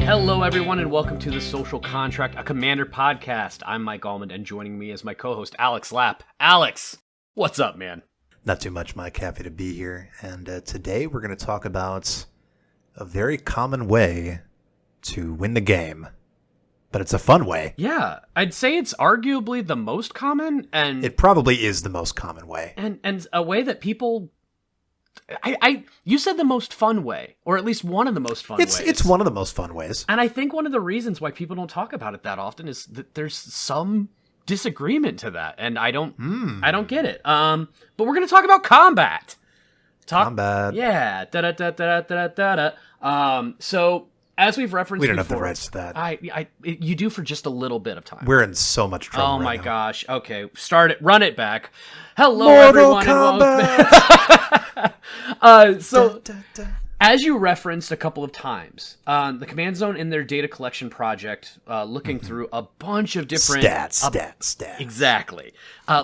Hello, everyone, and welcome to The Social Contract, a Commander podcast. I'm Mike Allman, and joining me is my co-host, Alex Lapp. Alex, what's up, man? Not too much, Mike. Happy to be here. And today we're going to talk about a very common way to win the game. But it's a fun way. Yeah, I'd say it's arguably the most common, and it probably is the most common way. And a way that people... you said the most fun way, or at least one of the most fun ways. It's one of the most fun ways. And I think one of the reasons why people don't talk about it that often is that there's some disagreement to that, and I don't get it. But we're gonna talk about combat. Combat. Yeah. So as we've referenced, we don't before, have the rights to that. You do for just a little bit of time. We're in so much trouble. Oh my now. gosh. Okay, start it. Run it back. Hello, Mortal everyone. Kombat. As you referenced a couple of times, the Command Zone in their data collection project, looking through a bunch of different... Stats. Exactly.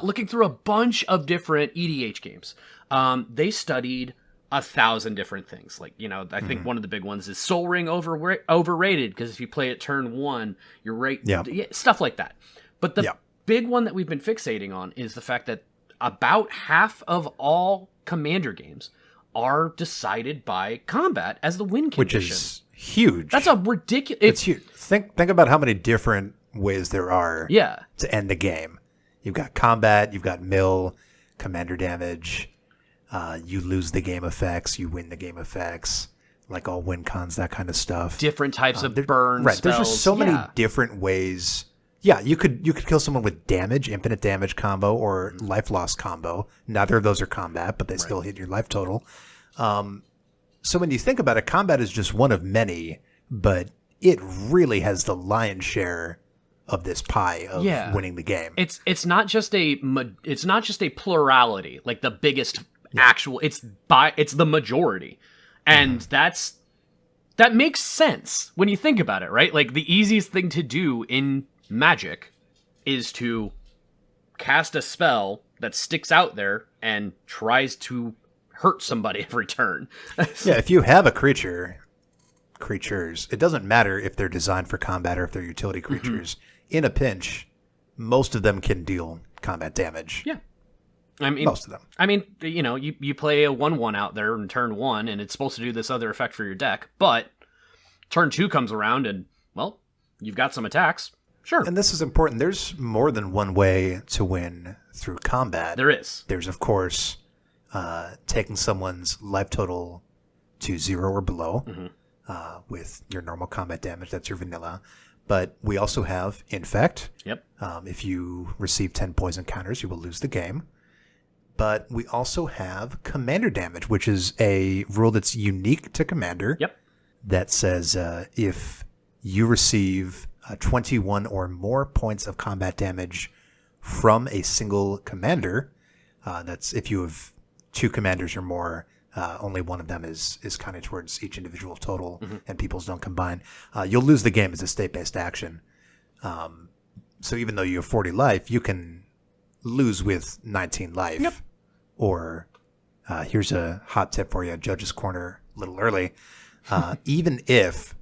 Looking through a bunch of different EDH games. They studied 1,000 different things. Like, I think one of the big ones is Sol Ring overrated, because if you play it turn one, you're right. Yeah, stuff like that. But the big one that we've been fixating on is the fact that about half of all Commander games are decided by combat as the win condition. Which is huge. That's a ridiculous... It's huge. Think about how many different ways there are to end the game. You've got combat, you've got mill, commander damage, you lose the game effects, you win the game effects, like all win cons, that kind of stuff. Different types of burns. Right, there's just so many different ways. Yeah, you could kill someone with damage, infinite damage combo, or life loss combo. Neither of those are combat, but they still hit your life total. So when you think about it, combat is just one of many, but it really has the lion's share of this pie of winning the game. It's not just a plurality, like the biggest actual. It's the majority, and that makes sense when you think about it, right? Like the easiest thing to do in Magic is to cast a spell that sticks out there and tries to hurt somebody every turn. If you have a creatures, it doesn't matter if they're designed for combat or if they're utility creatures. In a pinch, most of them can deal combat damage. Yeah. I mean, most of them. I mean, you play a 1/1 out there in turn one, and it's supposed to do this other effect for your deck, but turn two comes around and, well, you've got some attacks. Sure. And this is important. There's more than one way to win through combat. There is. There's, of course, taking someone's life total to 0 or below with your normal combat damage. That's your vanilla. But we also have Infect. Yep. If you receive 10 poison counters, you will lose the game. But we also have Commander Damage, which is a rule that's unique to Commander. Yep. That says if you receive 21 or more points of combat damage from a single commander, that's if you have two commanders or more, only one of them is counted towards each individual total, and people's don't combine, you'll lose the game as a state-based action. So even though you have 40 life, you can lose with 19 life. Yep. Or here's a hot tip for you, Judge's Corner a little early. Even if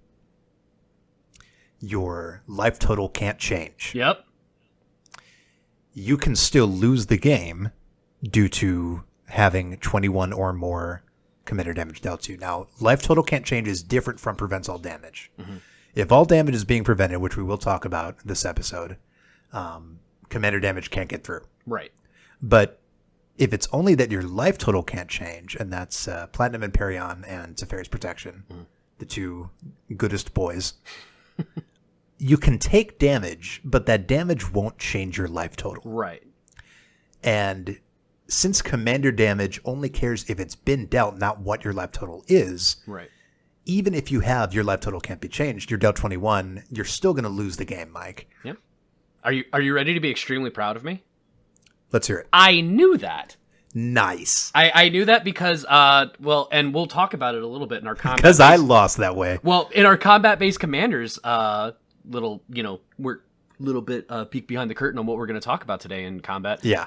your life total can't change. Yep. You can still lose the game due to having 21 or more commander damage dealt to you. Now, life total can't change is different from prevents all damage. If all damage is being prevented, which we will talk about this episode, commander damage can't get through. Right. But if it's only that your life total can't change, and that's Platinum Imperion and Teferi's Protection, the two goodest boys, you can take damage, but that damage won't change your life total. Right. And since commander damage only cares if it's been dealt, not what your life total is, right. Even if you have your life total can't be changed, you're dealt 21, you're still going to lose the game, Mike. Yep. Are you ready to be extremely proud of me? Let's hear it. I knew that. Nice. I knew that because, and we'll talk about it a little bit in our combat. Because I lost that way. Well, in our combat-based commanders, little, we're a little bit peek behind the curtain on what we're going to talk about today in combat. Yeah.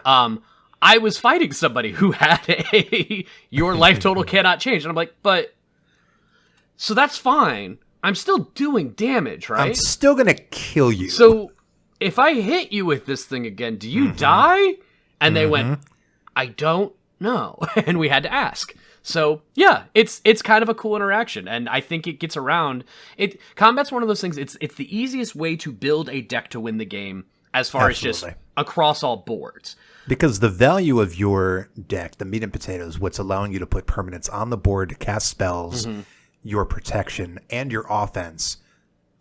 I was fighting somebody who had your life total cannot change. And I'm like, so that's fine. I'm still doing damage, right? I'm still going to kill you. So if I hit you with this thing again, do you die? And they went, I don't know. And we had to ask. So yeah, it's kind of a cool interaction, and I think it gets around. Combat's one of those things. It's the easiest way to build a deck to win the game, as far as just across all boards. Because the value of your deck, the meat and potatoes, what's allowing you to put permanents on the board, cast spells, your protection, and your offense,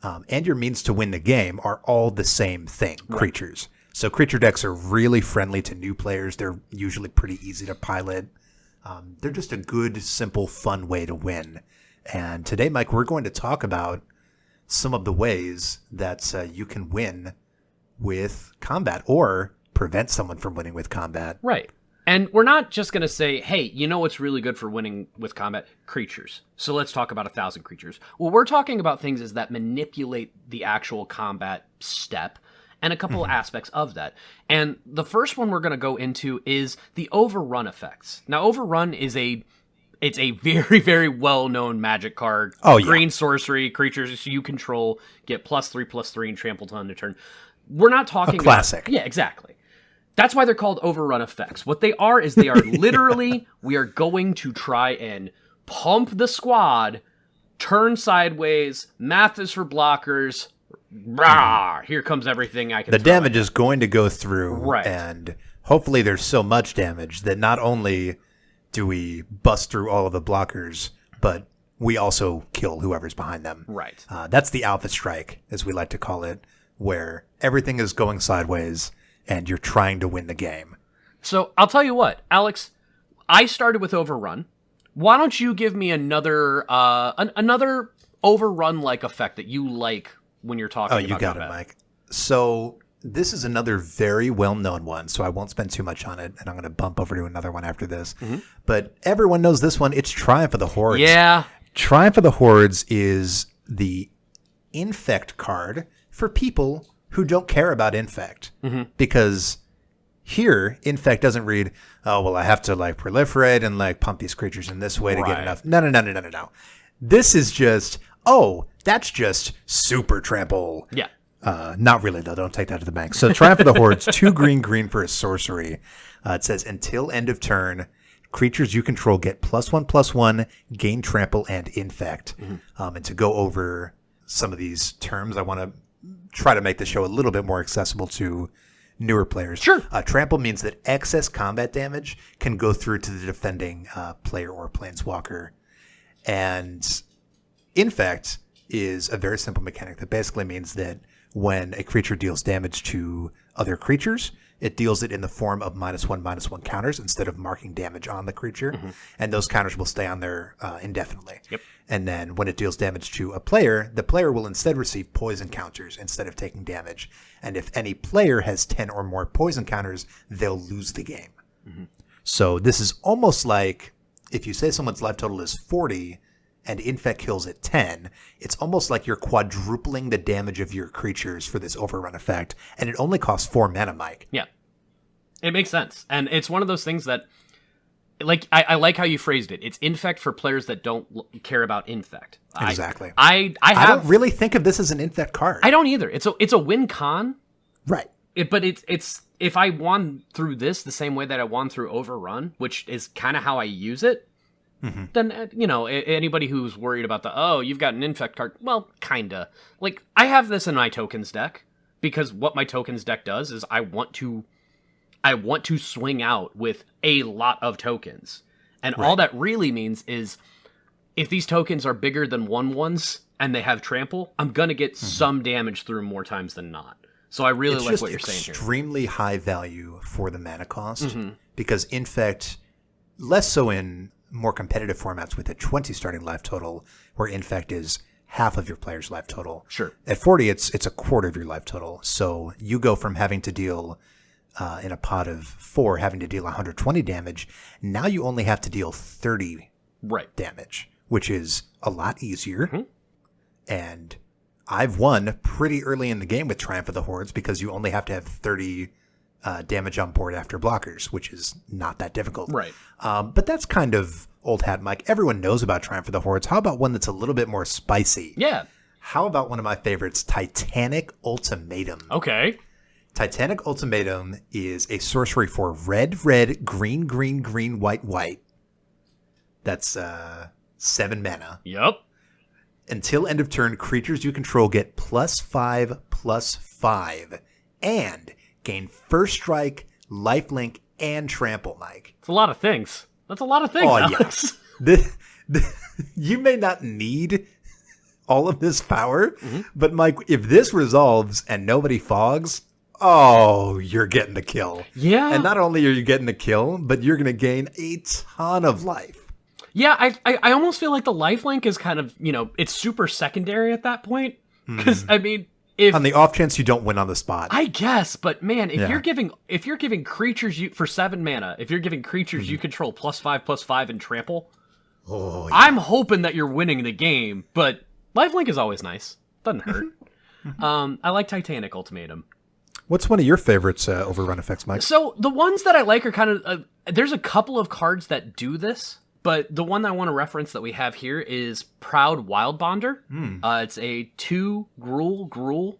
and your means to win the game are all the same thing, creatures. So creature decks are really friendly to new players. They're usually pretty easy to pilot. They're just a good, simple, fun way to win. And today, Mike, we're going to talk about some of the ways that you can win with combat or prevent someone from winning with combat. Right. And we're not just going to say, hey, you know what's really good for winning with combat? Creatures. So let's talk about 1,000 creatures. What we're talking about things is that manipulate the actual combat step and a couple of aspects of that. And the first one we're going to go into is the overrun effects. Now, overrun is it's a very, very well-known magic card. Oh, yeah. Green sorcery, creatures you control get +3/+3 and trample to end a turn. We're not talking a classic. Yeah, exactly. That's why they're called overrun effects. What they are is they are literally, we are going to try and pump the squad, turn sideways, math is for blockers, rah, here comes everything I can The damage is going to go through, right. And hopefully there's so much damage that not only do we bust through all of the blockers, but we also kill whoever's behind them. Right. That's the alpha strike, as we like to call it, where everything is going sideways and you're trying to win the game. So I'll tell you what, Alex, I started with overrun. Why don't you give me another another overrun-like effect that you like when you're talking about you got combat? it, Mike. So this is another very well-known one, so I won't spend too much on it, and I'm going to bump over to another one after this. But everyone knows this one. It's Triumph of the Hordes. Yeah. Triumph of the Hordes is the infect card for people who don't care about infect. Because here, infect doesn't read, oh, well, I have to like proliferate and like pump these creatures in this way to get enough. No. This is just, oh, that's just super trample. Yeah. Not really, though. Don't take that to the bank. So Triumph of the Hordes, 2 green for a sorcery. It says, until end of turn, creatures you control get +1/+1, gain trample, and infect. And to go over some of these terms, I want to try to make the show a little bit more accessible to newer players. Sure. Trample means that excess combat damage can go through to the defending player or planeswalker. And infect is a very simple mechanic that basically means that when a creature deals damage to other creatures, it deals it in the form of -1/-1 counters instead of marking damage on the creature. And those counters will stay on there indefinitely. Yep. And then when it deals damage to a player, the player will instead receive poison counters instead of taking damage. And if any player has 10 or more poison counters, they'll lose the game. So this is almost like if you say someone's life total is 40 and infect kills at 10, it's almost like you're quadrupling the damage of your creatures for this overrun effect, and it only costs 4 mana, Mike. Yeah. It makes sense. And it's one of those things that, like, I like how you phrased it. It's infect for players that don't care about infect. Exactly. I don't really think of this as an infect card. I don't either. It's a win con. Right. But it's if I won through this the same way that I won through overrun, which is kind of how I use it, then, anybody who's worried about you've got an infect card, well, kinda. Like, I have this in my tokens deck, because what my tokens deck does is I want to swing out with a lot of tokens. And all that really means is, if these tokens are bigger than 1/1s, and they have trample, I'm gonna get some damage through more times than not. So I really like what you're saying here. It's extremely high value for the mana cost, because infect, less so in more competitive formats with a 20 starting life total, where infect is half of your player's life total. Sure. At 40, it's a quarter of your life total. So you go from having to deal, in a pot of 4, having to deal 120 damage. Now you only have to deal 30 damage, which is a lot easier. And I've won pretty early in the game with Triumph of the Hordes because you only have to have 30 damage on board after blockers, which is not that difficult. Right. But that's kind of old hat, Mike. Everyone knows about Triumph of the Hordes. How about one that's a little bit more spicy? Yeah. How about one of my favorites, Titanic Ultimatum? Okay. Titanic Ultimatum is a sorcery for red, red, green, green, green, white, white. That's 7 mana. Yep. Until end of turn, creatures you control get +5/+5 and gain first strike, lifelink, and trample, Mike. It's a lot of things. That's a lot of things, Alex. Yeah. You may not need all of this power, but Mike, if this resolves and nobody fogs, oh, you're getting the kill. Yeah. And not only are you getting the kill, but you're going to gain a ton of life. Yeah, I almost feel like the lifelink is kind of, it's super secondary at that point. Because, I mean, if... On the off chance you don't win on the spot. I guess, but man, if you're giving creatures for 7 mana, if you're giving creatures you control +5/+5 and trample, Oh, yeah. I'm hoping that you're winning the game, but lifelink is always nice. Doesn't hurt. I like Titanic Ultimatum. What's one of your favorites overrun effects, Mike? So the ones that I like are kind of there's a couple of cards that do this, but the one I want to reference that we have here is Proud Wildbonder. It's a 2 Gruul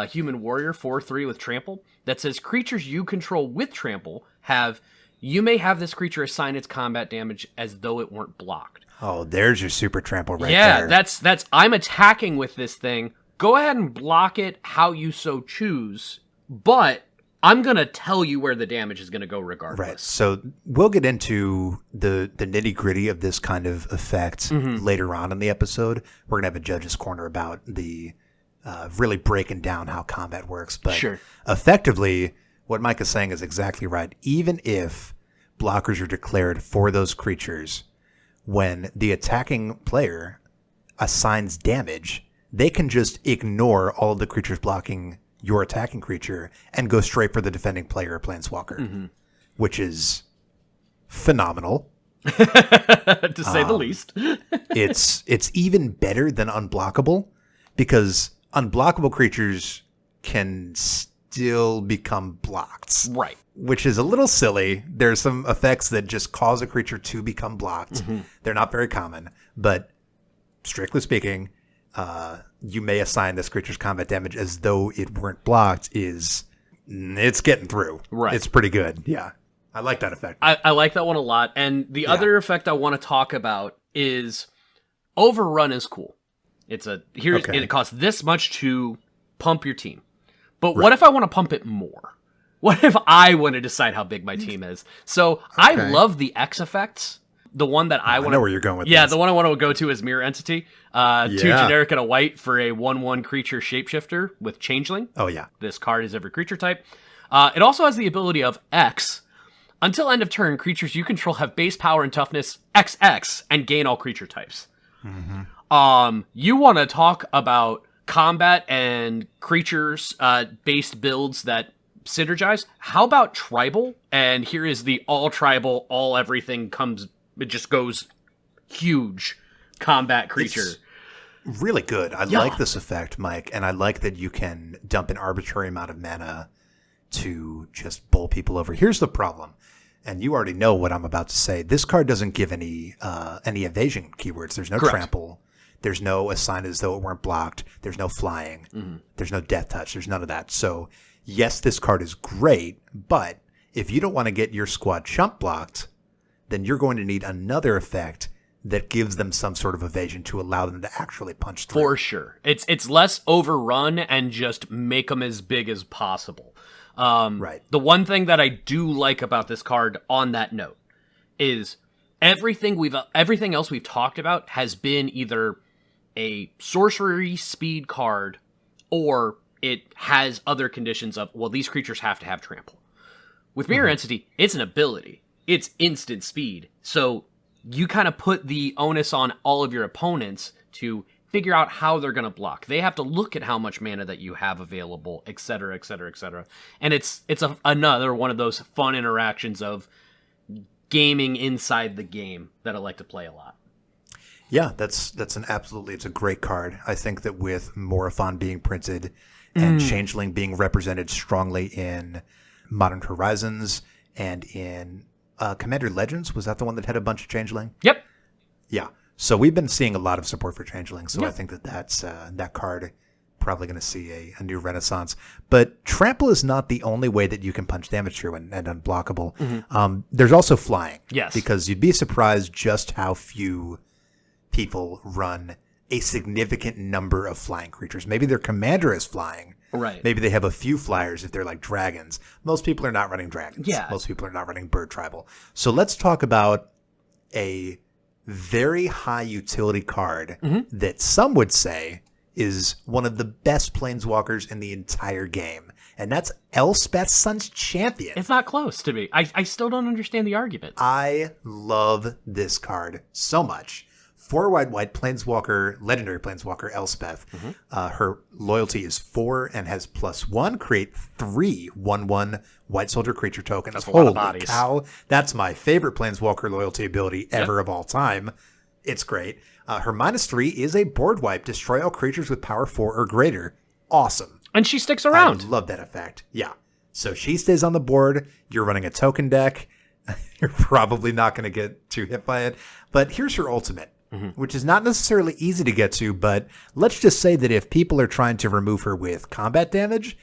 human warrior 4/3 with trample that says creatures you control with trample you may have this creature assign its combat damage as though it weren't blocked. Oh, there's your super trample right there. Yeah, that's I'm attacking with this thing. Go ahead and block it how you so choose, but I'm going to tell you where the damage is going to go regardless. Right. So we'll get into the nitty-gritty of this kind of effect later on in the episode. We're going to have a judge's corner about the really breaking down how combat works. But Sure. Effectively, what Mike is saying is exactly right. Even if blockers are declared for those creatures, when the attacking player assigns damage, they can just ignore all of the creatures blocking your attacking creature and go straight for the defending player or planeswalker, which is phenomenal. To say the least. It's even better than unblockable, because unblockable creatures can still become blocked. Right. Which is a little silly. There's some effects that just cause a creature to become blocked. They're not very common, but strictly speaking, you may assign this creature's combat damage as though it weren't blocked. It's getting through. Right. It's pretty good. Yeah. I like that effect. I like that one a lot. And the other effect I want to talk about is Overrun is cool. It costs this much to pump your team. But what if I want to pump it more? What if I want to decide how big my team is? So I love the X effects. The one that I want to... know where you're going with this. Yeah, this. the one I want to go to is Mirror Entity. 2 generic and a white for a 1/1 creature shapeshifter with Changeling. Oh, yeah. This card is every creature type. It also has the ability of X. Until end of turn, creatures you control have base power and toughness XX and gain all creature types. You want to talk about combat and creatures based builds that synergize? How about tribal? And here is the all tribal, all everything comes... It just goes huge combat creature. It's really good. I like this effect, Mike, and I like that you can dump an arbitrary amount of mana to just bowl people over. Here's the problem, and you already know what I'm about to say. This card doesn't give any evasion keywords. There's no trample. There's no assign as though it weren't blocked. There's no flying. There's no death touch. There's none of that. So, yes, this card is great, but if you don't want to get your squad chump blocked, then you're going to need another effect that gives them some sort of evasion to allow them to actually punch through. For sure. It's less overrun and just make them as big as possible. Right. The one thing that I do like about this card on that note is everything else we've talked about has been either a sorcery speed card or it has other conditions of, well, these creatures have to have trample. With Mirror Entity, it's an ability. It's instant speed. So you kind of put the onus on all of your opponents to figure out how they're going to block. They have to look at how much mana that you have available, etc., etc., etc. And it's another one of those fun interactions of gaming inside the game that I like to play a lot. Yeah, it's a great card. I think that with Morophon being printed and Changeling being represented strongly in Modern Horizons and in Commander Legends, was that the one that had a bunch of Changeling? Yep. Yeah. So we've been seeing a lot of support for Changeling. So Yeah. I think that's that card probably going to see a new renaissance. But Trample is not the only way that you can punch damage through and unblockable. There's also flying. Yes. Because you'd be surprised just how few people run a significant number of flying creatures. Maybe their commander is flying. Right. Maybe they have a few flyers if they're like dragons. Most people are not running dragons. Yeah. Most people are not running bird tribal. So let's talk about a very high utility card that some would say is one of the best planeswalkers in the entire game. And that's Elspeth Sun's Champion. It's not close to me. I still don't understand the argument. I love this card so much. 4 white planeswalker, legendary planeswalker Elspeth. Her loyalty is 4 and has +1. Create 3 1/1 white soldier creature tokens. That's a lot of Holy bodies. cow. That's my favorite planeswalker loyalty ability ever of all time. It's great. Her -3 is a board wipe. Destroy all creatures with power 4 or greater. Awesome. And she sticks around. I love that effect. Yeah. So she stays on the board. You're running a token deck. You're probably not going to get too hit by it. But here's her ultimate, which is not necessarily easy to get to. But let's just say that if people are trying to remove her with combat damage,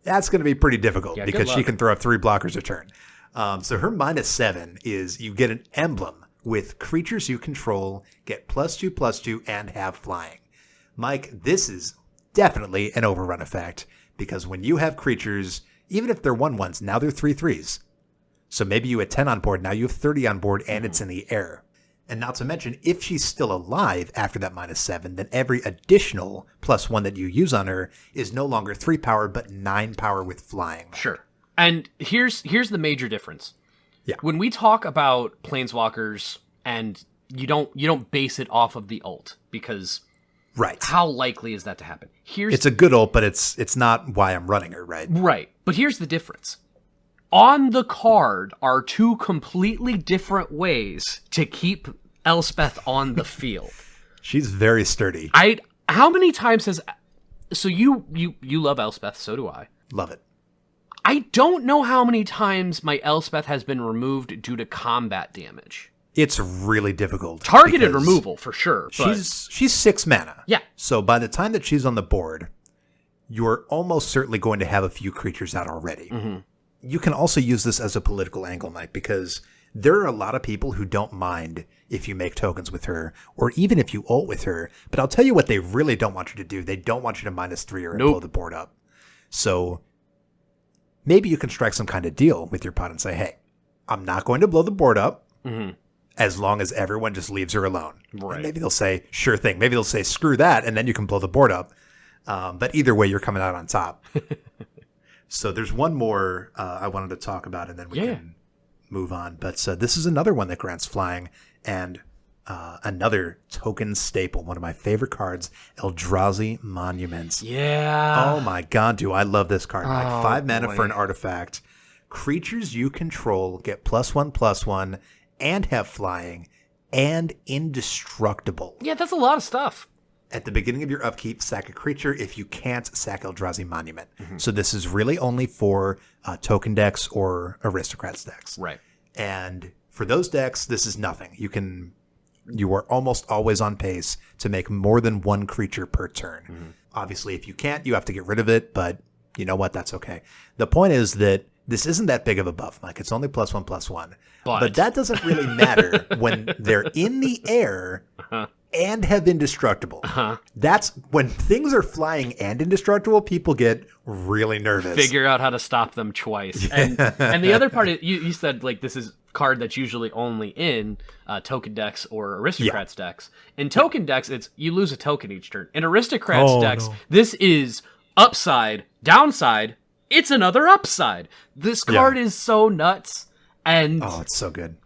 that's going to be pretty difficult because she can throw up 3 blockers a turn. So her -7 is you get an emblem with creatures you control, get +2/+2, and have flying. Mike, this is definitely an overrun effect because when you have creatures, even if they're 1/1s, now they're 3/3s. So maybe you had 10 on board, now you have 30 on board, and it's in the air. And not to mention, if she's still alive after that -7, then every additional +1 that you use on her is no longer 3 power, but 9 power with flying. Sure. And here's the major difference. Yeah. When we talk about planeswalkers, and you don't base it off of the ult, because Right. how likely is that to happen? It's a good ult, but it's not why I'm running her, right? Right. But here's the difference. On the card are 2 completely different ways to keep Elspeth on the field. She's very sturdy. How many times has so you love Elspeth, so do I. Love it. I don't know how many times my Elspeth has been removed due to combat damage. It's really difficult. Targeted because removal for sure. But She's 6 mana. yeah. So by the time that she's on the board, you're almost certainly going to have a few creatures out already. You can also use this as a political angle, Mike, because there are a lot of people who don't mind if you make tokens with her, or even if you ult with her. But I'll tell you what they really don't want you to do. They don't want you to -3 or blow the board up. So maybe you can strike some kind of deal with your pot and say, hey, I'm not going to blow the board up as long as everyone just leaves her alone. Right. And maybe they'll say, sure thing. Maybe they'll say, screw that, and then you can blow the board up. But either way, you're coming out on top. So there's one more I wanted to talk about, and then we can move on. But this is another one that grants flying, and another token staple, one of my favorite cards, Eldrazi Monuments. Yeah. Oh my god, do I love this card. Like 5 mana boy. for an artifact. Creatures you control get +1/+1 and have flying and indestructible. Yeah, that's a lot of stuff. At the beginning of your upkeep, sack a creature. If you can't, sack Eldrazi Monument. So this is really only for token decks or aristocrats decks. Right. And for those decks, this is nothing. You are almost always on pace to make more than 1 creature per turn. Obviously, if you can't, you have to get rid of it, but you know what? That's okay. The point is that this isn't that big of a buff, Mike. It's only +1/+1. But that doesn't really matter when they're in the air and have indestructible. That's when things are flying and indestructible, people get really nervous. Figure out how to stop them twice. And the other part is, you said like this is card that's usually only in token decks or aristocrats decks. In token decks, it's you lose a token each turn. In aristocrats decks, this is upside, downside. It's another upside. This card is so nuts. And oh, it's so good.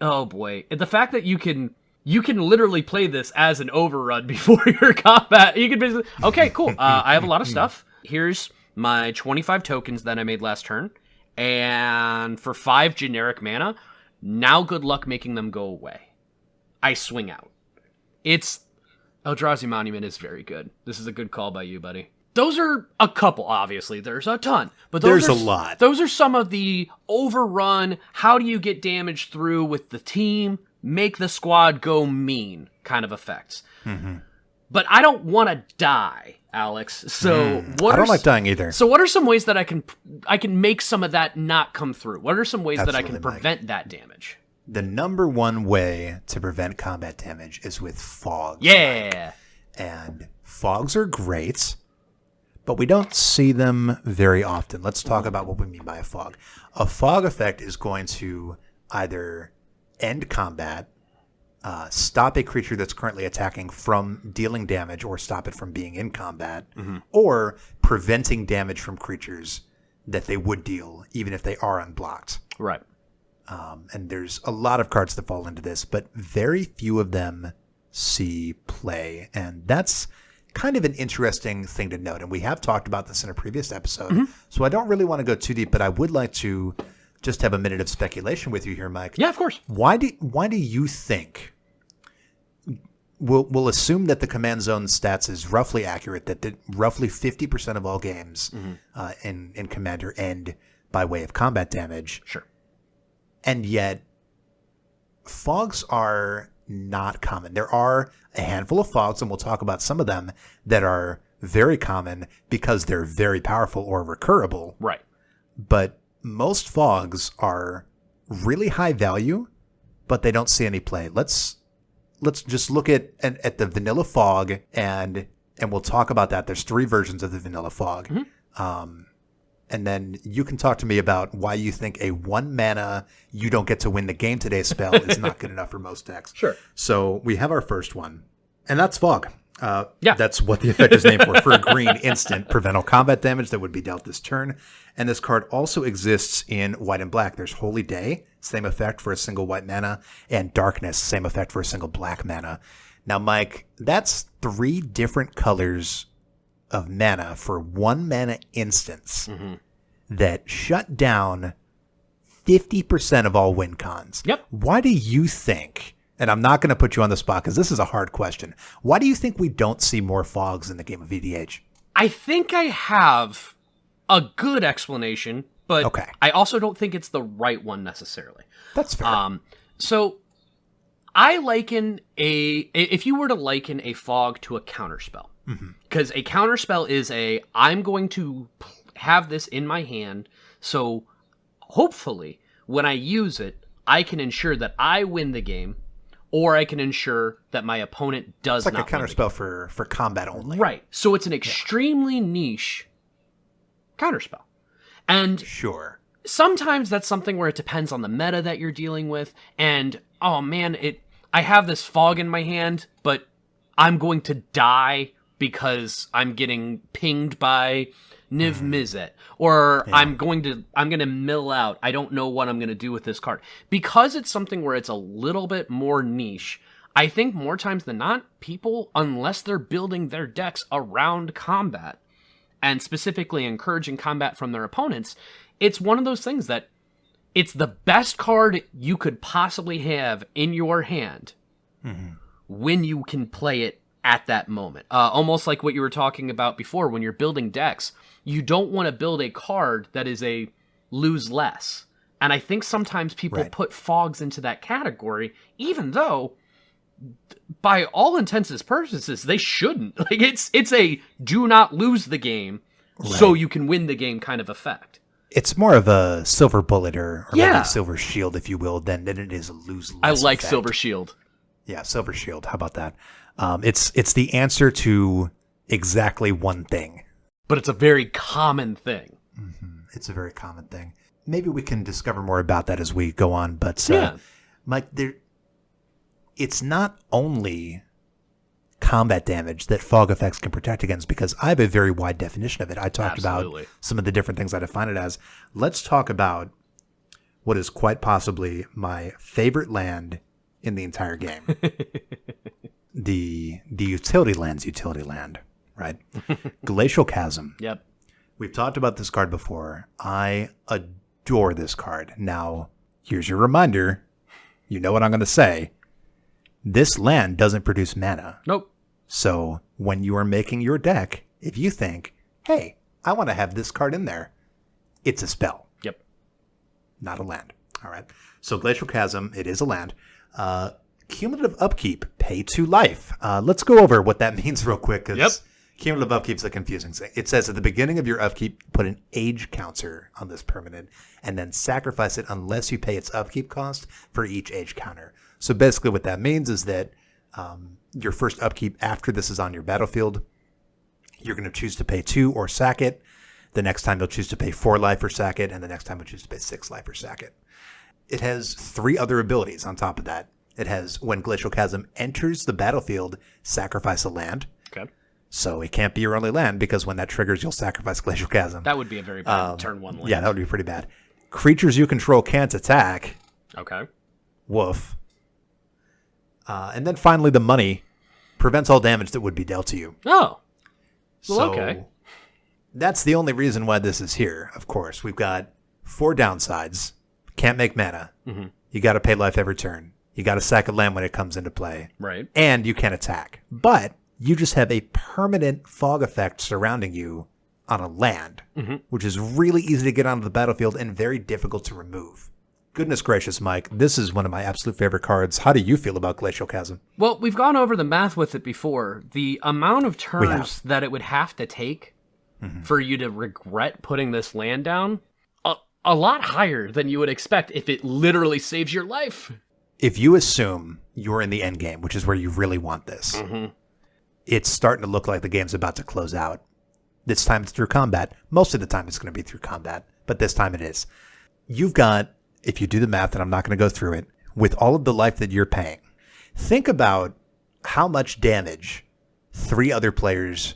Oh boy, the fact that you can literally play this as an overrun before your combat. You can basically, okay, cool. I have a lot of stuff. Here's my 25 tokens that I made last turn, and for 5 generic mana, now good luck making them go away. I swing out. Eldrazi Monument is very good. This is a good call by you, buddy. Those are a couple, obviously. There's a ton. But there's a lot. Those are some of the overrun, how do you get damage through with the team, make the squad go mean kind of effects. But I don't want to die, Alex. So I don't like dying either. So what are some ways that I can make some of that not come through? What are some ways that I Absolutely, can prevent that damage? The number one way to prevent combat damage is with fogs. Yeah. And fogs are great, but we don't see them very often. Let's talk about what we mean by a fog. A fog effect is going to either end combat, stop a creature that's currently attacking from dealing damage, or stop it from being in combat, or preventing damage from creatures that they would deal, even if they are unblocked. Right. And there's a lot of cards that fall into this, but very few of them see play. And that's kind of an interesting thing to note. And we have talked about this in a previous episode, so I don't really want to go too deep, but I would like to just have a minute of speculation with you here, Mike. Yeah, of course. Why do you think? We'll assume that the command zone stats is roughly accurate, that roughly 50% of all games in Commander end by way of combat damage. Sure. And yet, fogs are not common. There are a handful of fogs, and we'll talk about some of them, that are very common because they're very powerful or recurable. Right. But most fogs are really high value, but they don't see any play. Let's just look at the vanilla fog, and we'll talk about that. There's 3 versions of the vanilla fog. And then you can talk to me about why you think a 1 mana you don't get to win the game today spell is not good enough for most decks. Sure. So we have our first one, and that's fog. Yeah. That's what the effect is named for. For a green instant, prevent all combat damage that would be dealt this turn. And this card also exists in white and black. There's Holy Day, same effect for a single white mana, and Darkness, same effect for a single black mana. Now, Mike, that's 3 different colors of mana for 1 mana instance that shut down 50% of all win cons. Yep. Why do you think, and I'm not going to put you on the spot because this is a hard question, why do you think we don't see more fogs in the game of EDH? I think I have a good explanation, but Okay. I also don't think it's the right one necessarily. That's fair. So I liken if you were to liken a fog to a counterspell, because a counterspell is I'm going to have this in my hand, so hopefully when I use it, I can ensure that I win the game, or I can ensure that my opponent does It's like not a counterspell for combat only. Right. So it's an extremely niche counterspell. And Sure. sometimes that's something where it depends on the meta that you're dealing with. And, oh man, I have this fog in my hand, but I'm going to die because I'm getting pinged by Niv Mizzet. Or I'm going to mill out. I don't know what I'm going to do with this card. Because it's something where it's a little bit more niche, I think more times than not, people, unless they're building their decks around combat, and specifically encouraging combat from their opponents, it's one of those things that it's the best card you could possibly have in your hand when you can play it at that moment. Almost like what you were talking about before, when you're building decks, you don't want to build a card that is a lose less. And I think sometimes people put fogs into that category, even though by all intents and purposes, they shouldn't. Like it's a do not lose the game so you can win the game kind of effect. It's more of a silver bullet or maybe Yeah. silver shield, if you will, than it is a lose less I like effect. Silver Shield. Yeah, silver shield. How about that? It's the answer to exactly one thing. But it's a very common thing. It's a very common thing. Maybe we can discover more about that as we go on. But Yeah. Mike, it's not only combat damage that fog effects can protect against, because I have a very wide definition of it. I talked Absolutely. about some of the different things I define it as. Let's talk about what is quite possibly my favorite land in the entire game. the utility land, right? Glacial Chasm. Yep. We've talked about this card before. I adore this card. Now, here's your reminder. You know what I'm going to say. This land doesn't produce mana. Nope. So when you are making your deck, if you think, hey, I want to have this card in there, it's a spell, Yep. not a land. All right. So Glacial Chasm, it is a land. Cumulative upkeep, pay 2 life. Let's go over what that means real quick, because cumulative upkeep is a confusing thing. It says at the beginning of your upkeep, put an age counter on this permanent, and then sacrifice it unless you pay its upkeep cost for each age counter. So basically what that means is that your first upkeep after this is on your battlefield, you're going to choose to pay 2 or sack it. The next time you'll choose to pay 4 life or sack it, and the next time you'll choose to pay 6 life or sack it. It has 3 other abilities on top of that. It has, when Glacial Chasm enters the battlefield, sacrifice a land. Okay. So it can't be your only land, because when that triggers, you'll sacrifice Glacial Chasm. That would be a very bad turn 1 land. Yeah, that would be pretty bad. Creatures you control can't attack. Okay. Woof. And then finally, the money prevents all damage that would be dealt to you. Oh. Well, So okay. that's the only reason why this is here, of course. We've got 4 downsides. Can't make mana. Mm-hmm. You got to pay life every turn. You got to sack a land when it comes into play. Right. And you can attack. But you just have a permanent fog effect surrounding you on a land, which is really easy to get onto the battlefield and very difficult to remove. Goodness gracious, Mike. This is one of my absolute favorite cards. How do you feel about Glacial Chasm? Well, we've gone over the math with it before. The amount of turns that it would have to take for you to regret putting this land down, a lot higher than you would expect if it literally saves your life. If you assume you're in the end game, which is where you really want this, it's starting to look like the game's about to close out. This time it's through combat. Most of the time it's going to be through combat, but this time it is. You've got, if you do the math, and I'm not going to go through it, with all of the life that you're paying, think about how much damage 3 other players,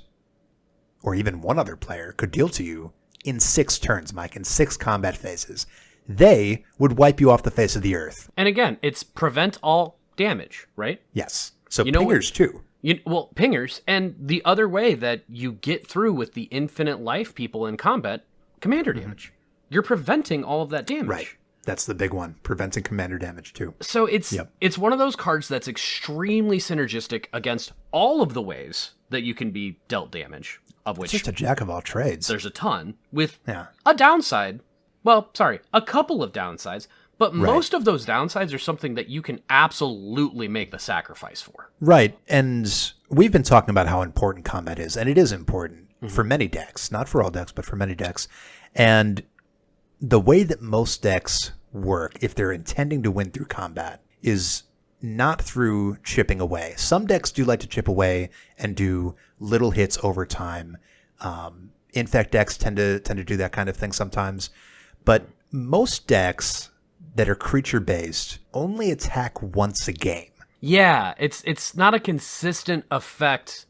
or even 1 other player, could deal to you in 6 turns, Mike, in 6 combat phases. They would wipe you off the face of the earth. And again, it's prevent all damage, right? Yes. So You know pingers too. Pingers. And the other way that you get through with the infinite life people in combat, commander damage. You're preventing all of that damage. Right. That's the big one. Preventing commander damage too. So it's one of those cards that's extremely synergistic against all of the ways that you can be dealt damage, of which It's just a jack of all trades. there's a ton, with Yeah. a downside. Well, sorry, a couple of downsides, but most of those downsides are something that you can absolutely make the sacrifice for. Right. And we've been talking about how important combat is, and it is important for many decks. Not for all decks, but for many decks. And the way that most decks work, if they're intending to win through combat, is not through chipping away. Some decks do like to chip away and do little hits over time. Infect decks tend to do that kind of thing sometimes. But most decks that are creature-based only attack once a game. Yeah, it's not a consistent effect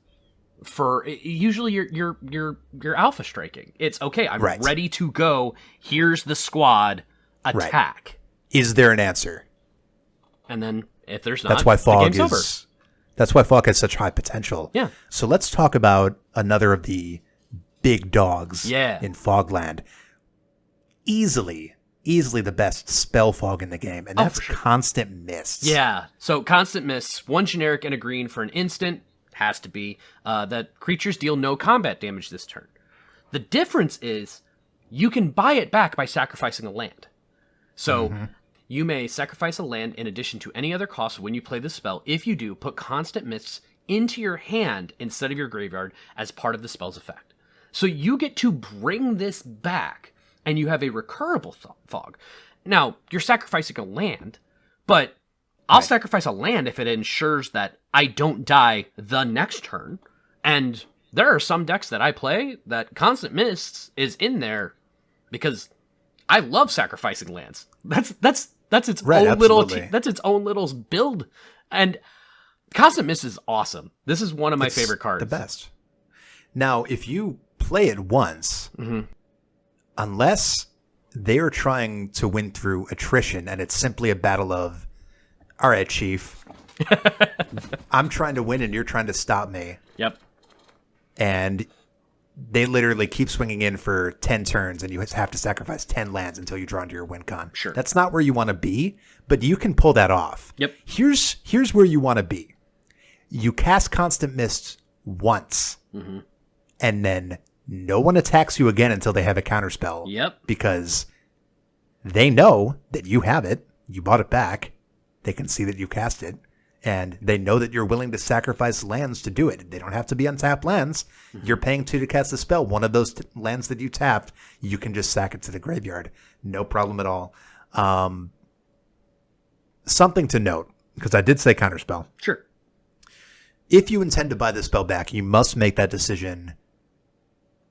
for usually you're alpha striking. It's okay, I'm ready to go. Here's the squad, attack. Is there an answer? And then if there's not, That's why the fog game's over. That's why fog has such high potential. Yeah. So let's talk about another of the big dogs in Fogland. Easily the best spell fog in the game, and that's Constant Mists. Yeah, so Constant Mists, 1 generic and a green for an instant, has to be, that creatures deal no combat damage this turn. The difference is, you can buy it back by sacrificing a land. So, you may sacrifice a land in addition to any other cost when you play the spell. If you do, put Constant Mists into your hand instead of your graveyard as part of the spell's effect. So you get to bring this back, and you have a recurable fog. Now, you're sacrificing a land, but I'll sacrifice a land if it ensures that I don't die the next turn. And there are some decks that I play that Constant Mists is in there because I love sacrificing lands. That's its own little build. And Constant Mists is awesome. This is one of my favorite cards. The best. Now, if you play it once, unless they are trying to win through attrition and it's simply a battle of, all right, Chief, I'm trying to win and you're trying to stop me. Yep. And they literally keep swinging in for 10 turns and you have to sacrifice 10 lands until you draw into your win con. Sure. That's not where you want to be, but you can pull that off. Yep. Here's where you want to be. You cast Constant Mist once, and then no one attacks you again until they have a counterspell. Yep. Because they know that you have it. You bought it back. They can see that you cast it, and they know that you're willing to sacrifice lands to do it. They don't have to be untapped lands. You're paying 2 to cast a spell. One of those lands that you tapped, you can just sack it to the graveyard. No problem at all. Something to note, because I did say counterspell. Sure. If you intend to buy the spell back, you must make that decision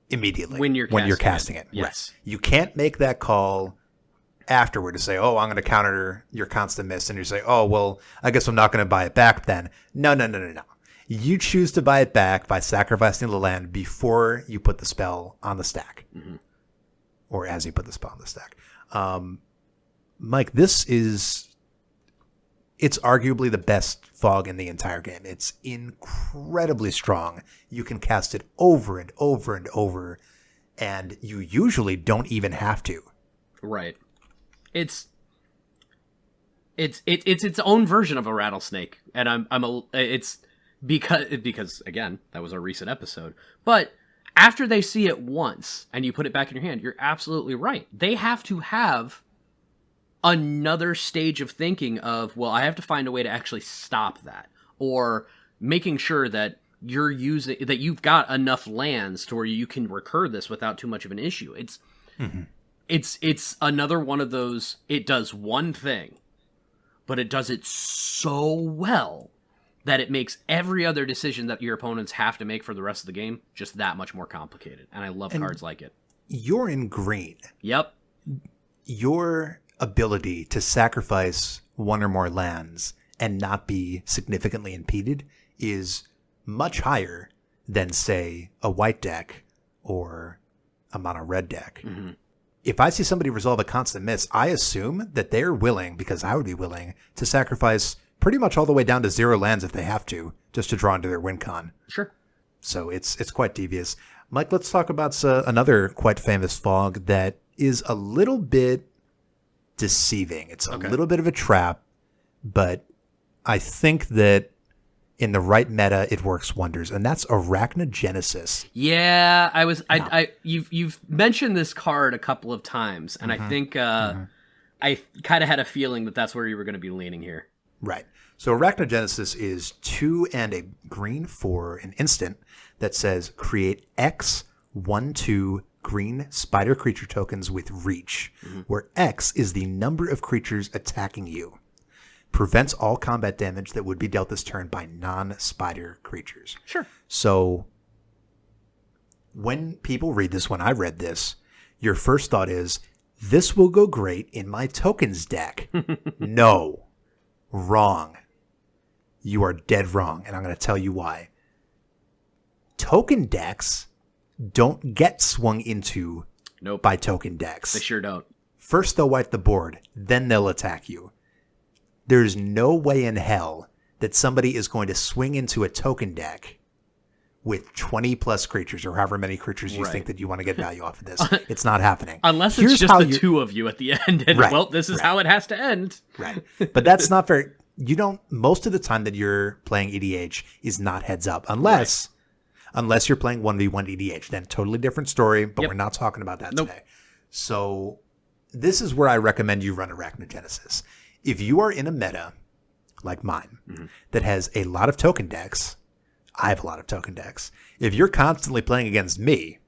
immediately when you're casting it. Yes. Right. You can't make that call afterward to say, oh, I'm going to counter your constant miss. And you say, oh, well, I guess I'm not going to buy it back then. No. You choose to buy it back by sacrificing the land before you put the spell on the stack. Mm-hmm. Or as you put the spell on the stack. Mike, it's arguably the best fog in the entire game. It's incredibly strong. You can cast it over and over and over, and you usually don't even have to. Right. It's its own version of a rattlesnake, and it's because again, that was our recent episode. But after they see it once and you put it back in your hand, you're absolutely right. They have to have another stage of thinking of, well, I have to find a way to actually stop that, or making sure that you've got enough lands to where you can recur this without too much of an issue. It's another one of those, it does one thing, but it does it so well that it makes every other decision that your opponents have to make for the rest of the game just that much more complicated. And I love cards like it. You're in green. Yep. Your ability to sacrifice one or more lands and not be significantly impeded is much higher than, say, a white deck or a mono red deck. Mm-hmm. If I see somebody resolve a constant miss, I assume that they're willing, because I would be willing, to sacrifice pretty much all the way down to 0 lands if they have to, just to draw into their win con. Sure. So it's quite devious. Mike, let's talk about another quite famous fog that is a little bit deceiving. It's a little bit of a trap, but I think that in the right meta, it works wonders, and that's Arachnogenesis. Yeah, you've mentioned this card a couple of times, and I think I kind of had a feeling that that's where you were going to be leaning here. Right. So Arachnogenesis is 2 and a green for an instant that says create X 1/2 green spider creature tokens with reach, where X is the number of creatures attacking you. Prevents all combat damage that would be dealt this turn by non-spider creatures. Sure. So when people read this, when I read this, your first thought is, this will go great in my tokens deck. No. Wrong. You are dead wrong, and I'm going to tell you why. Token decks don't get swung into by token decks. They sure don't. First they'll wipe the board, then they'll attack you. There's no way in hell that somebody is going to swing into a token deck with 20 plus creatures, or however many creatures you think that you want to get value off of this. It's not happening. Unless it's just the 2 of you at the end, and well, this is how it has to end. Right. But that's not very... most of the time that you're playing EDH is not heads up, unless you're playing 1v1 EDH. Then totally different story, but we're not talking about that today. So this is where I recommend you run Arachnogenesis. If you are in a meta like mine that has a lot of token decks, I have a lot of token decks. If you're constantly playing against me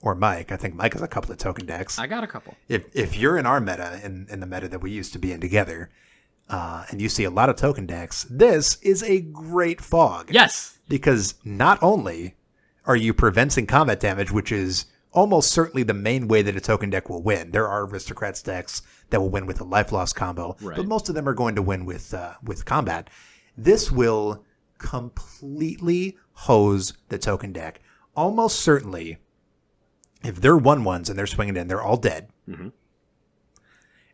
or Mike, I think Mike has a couple of token decks. I got a couple. If you're in our meta, in the meta that we used to be in together, and you see a lot of token decks, this is a great fog. Yes. Because not only are you preventing combat damage, which is almost certainly the main way that a token deck will win. There are Aristocrats decks that will win with a life loss combo, but most of them are going to win with combat. This will completely hose the token deck. Almost certainly, if they're 1/1s and they're swinging in, they're all dead. Mm-hmm.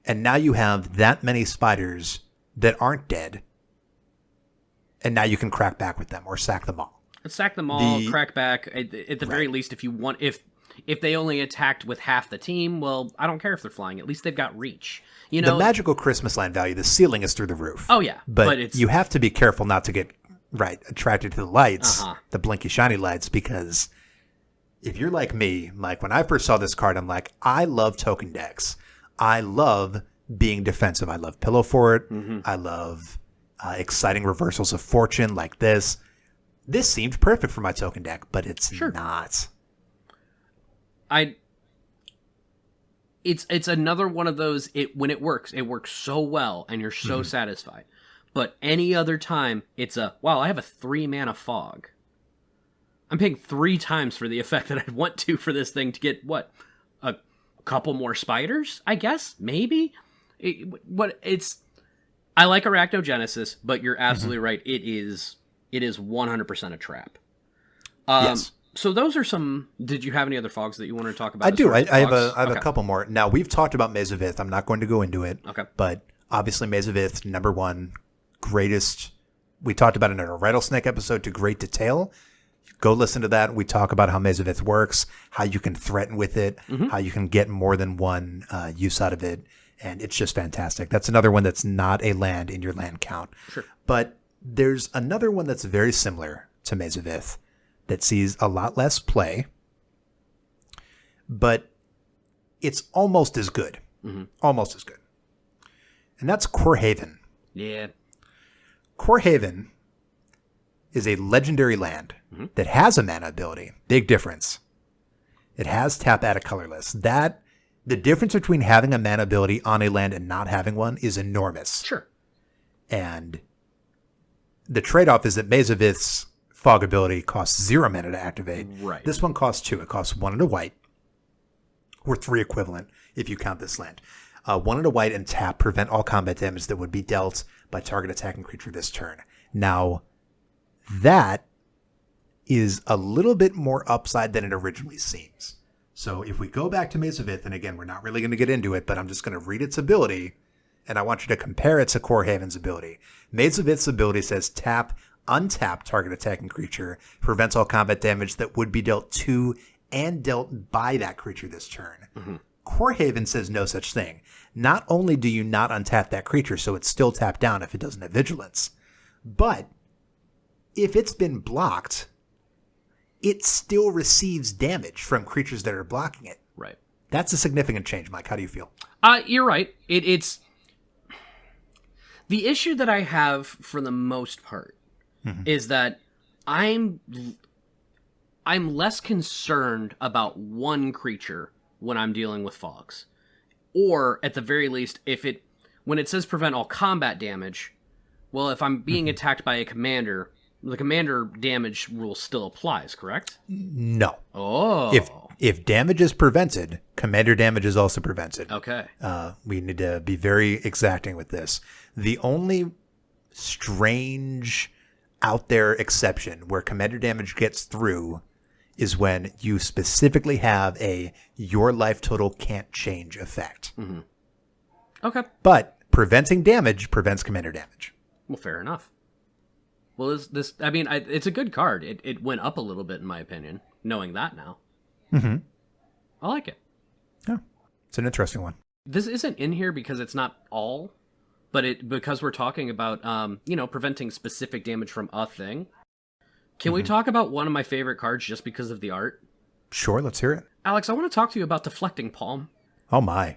And now you have that many spiders that aren't dead, and now you can crack back with them or sack them all. Sack them all, crack back. At the very least, if you want, if they only attacked with half the team, well, I don't care if they're flying. At least they've got reach. You know, the magical Christmas land value, the ceiling is through the roof. Oh yeah, but you have to be careful not to get attracted to the lights, the blinky shiny lights, because if you're like me, Mike, when I first saw this card, I'm like, I love token decks. I love being defensive. I love Pillow Fort. I love exciting reversals of fortune like this. This seemed perfect for my token deck, but it's not. It's another one of those, when it works so well and you're so satisfied. But any other time, it's wow, I have a 3-mana fog. I'm paying 3 times for the effect that I'd want to for this thing to get, what, a couple more spiders, I guess? Maybe? I like Arachnogenesis, but you're absolutely right. It is 100% a trap. Yes. So those are some. Did you have any other fogs that you wanted to talk about? I do. I have a couple more. Now, we've talked about Maze of Ith. I'm not going to go into it. Okay. But obviously, Maze of Ith, number one, greatest. We talked about it in our Rattlesnake episode to great detail. Go listen to that. We talk about how Maze of Ith works, how you can threaten with it, how you can get more than one use out of it. And it's just fantastic. That's another one that's not a land in your land count. Sure. But there's another one that's very similar to Maze of Ith that sees a lot less play, but it's almost as good. Almost as good. And that's Corehaven. Yeah. Corehaven is a legendary land that has a mana ability. Big difference. It has tap, add a colorless. The difference between having a mana ability on a land and not having one is enormous. Sure. And the trade-off is that Maze of Ith's fog ability costs 0 mana to activate. Right. This one costs 2. It costs 1 and a white, or 3 equivalent if you count this land. 1 and a white and tap, prevent all combat damage that would be dealt by target attacking creature this turn. Now, that is a little bit more upside than it originally seems. So if we go back to Maze of Ith, and again, we're not really going to get into it, but I'm just going to read its ability, and I want you to compare it to Corehaven's ability. Maze of Ith's ability says tap, untap target attacking creature, prevents all combat damage that would be dealt to and dealt by that creature this turn. Corehaven says no such thing. Not only do you not untap that creature, so it's still tapped down if it doesn't have vigilance, but if it's been blocked, it still receives damage from creatures that are blocking it. Right. That's a significant change, Mike. How do you feel? You're right. It's the issue that I have for the most part is that I'm less concerned about one creature when I'm dealing with fogs. Or at the very least, when it says prevent all combat damage, well, if I'm being attacked by a commander, the commander damage rule still applies, correct? No. Oh. If damage is prevented, commander damage is also prevented. Okay. We need to be very exacting with this. The only strange out there exception where commander damage gets through is when you specifically have your life total can't change effect. Okay. But preventing damage prevents commander damage. Well, fair enough. Well, it's a good card. It went up a little bit, in my opinion, knowing that now. I like it. Yeah, it's an interesting one. This isn't in here because it's not all, but because we're talking about, preventing specific damage from a thing. Can we talk about one of my favorite cards just because of the art? Sure, let's hear it. Alex, I want to talk to you about Deflecting Palm. Oh my.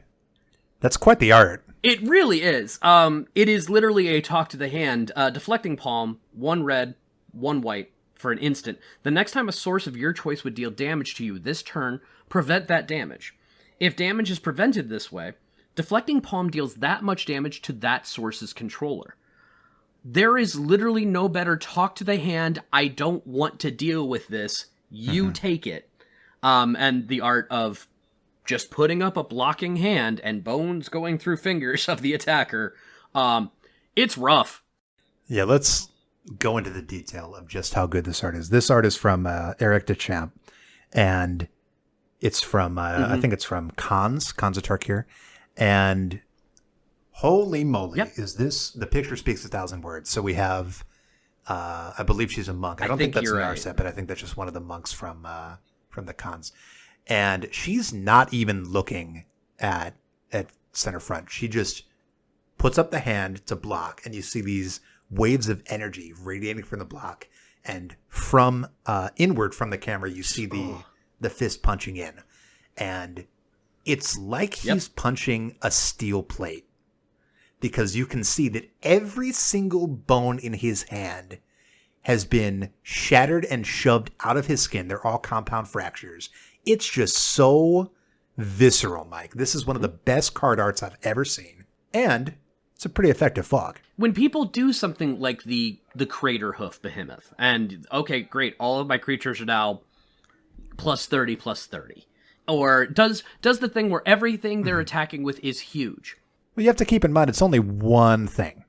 That's quite the art. It really is. It is literally a talk to the hand. Deflecting Palm, 1 red, 1 white for an instant. The next time a source of your choice would deal damage to you this turn, prevent that damage. If damage is prevented this way, Deflecting Palm deals that much damage to that source's controller. There is literally no better talk to the hand. I don't want to deal with this. You take it. And the art of just putting up a blocking hand and bones going through fingers of the attacker. It's rough. Yeah, let's go into the detail of just how good this art is. This art is from Eric Deschamps, and it's from, I think it's from Khans of Tarkir. And holy moly, is this, the picture speaks 1,000 words. So we have, I believe she's a monk. I don't think that's in our set, but I think that's just one of the monks from the Khans. And she's not even looking at center front. She just puts up the hand to block, and you see these waves of energy radiating from the block. And from inward from the camera, you see the fist punching in. And it's like he's punching a steel plate. because you can see that every single bone in his hand has been shattered and shoved out of his skin. They're all compound fractures. It's just so visceral, Mike. This is one of the best card arts I've ever seen. And it's a pretty effective fog. When people do something like the Crater Hoof Behemoth, and okay, great, all of my creatures are now +30/+30. Or does the thing where everything they're attacking with is huge. Well, you have to keep in mind it's only one thing.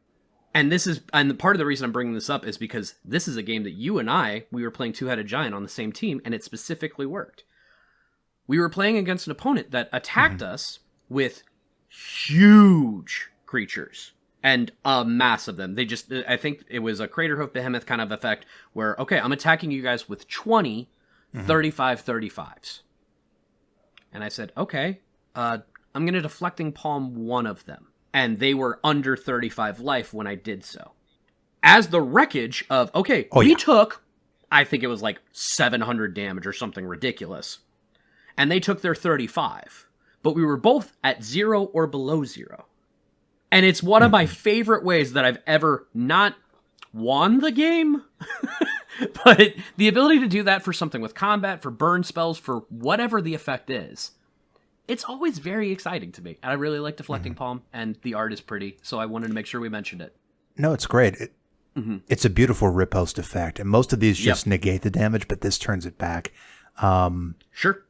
And part of the reason I'm bringing this up is because this is a game that you and we were playing Two-Headed Giant on the same team, and it specifically worked. We were playing against an opponent that attacked us with huge creatures and a mass of them. I think it was a Crater Hoof Behemoth kind of effect where, okay, I'm attacking you guys with 20 35/35s. And I said, okay, I'm going to Deflecting Palm one of them. And they were under 35 life when I did so. As the wreckage of, we took, I think it was like 700 damage or something ridiculous. And they took their 35. But we were both at 0 or below 0. And it's one of my favorite ways that I've ever not won the game. But the ability to do that for something with combat, for burn spells, for whatever the effect is, it's always very exciting to me. And I really like Deflecting Palm, and the art is pretty, so I wanted to make sure we mentioned it. No, it's great. It's a beautiful riposte effect, and most of these just negate the damage, but this turns it back. Sure.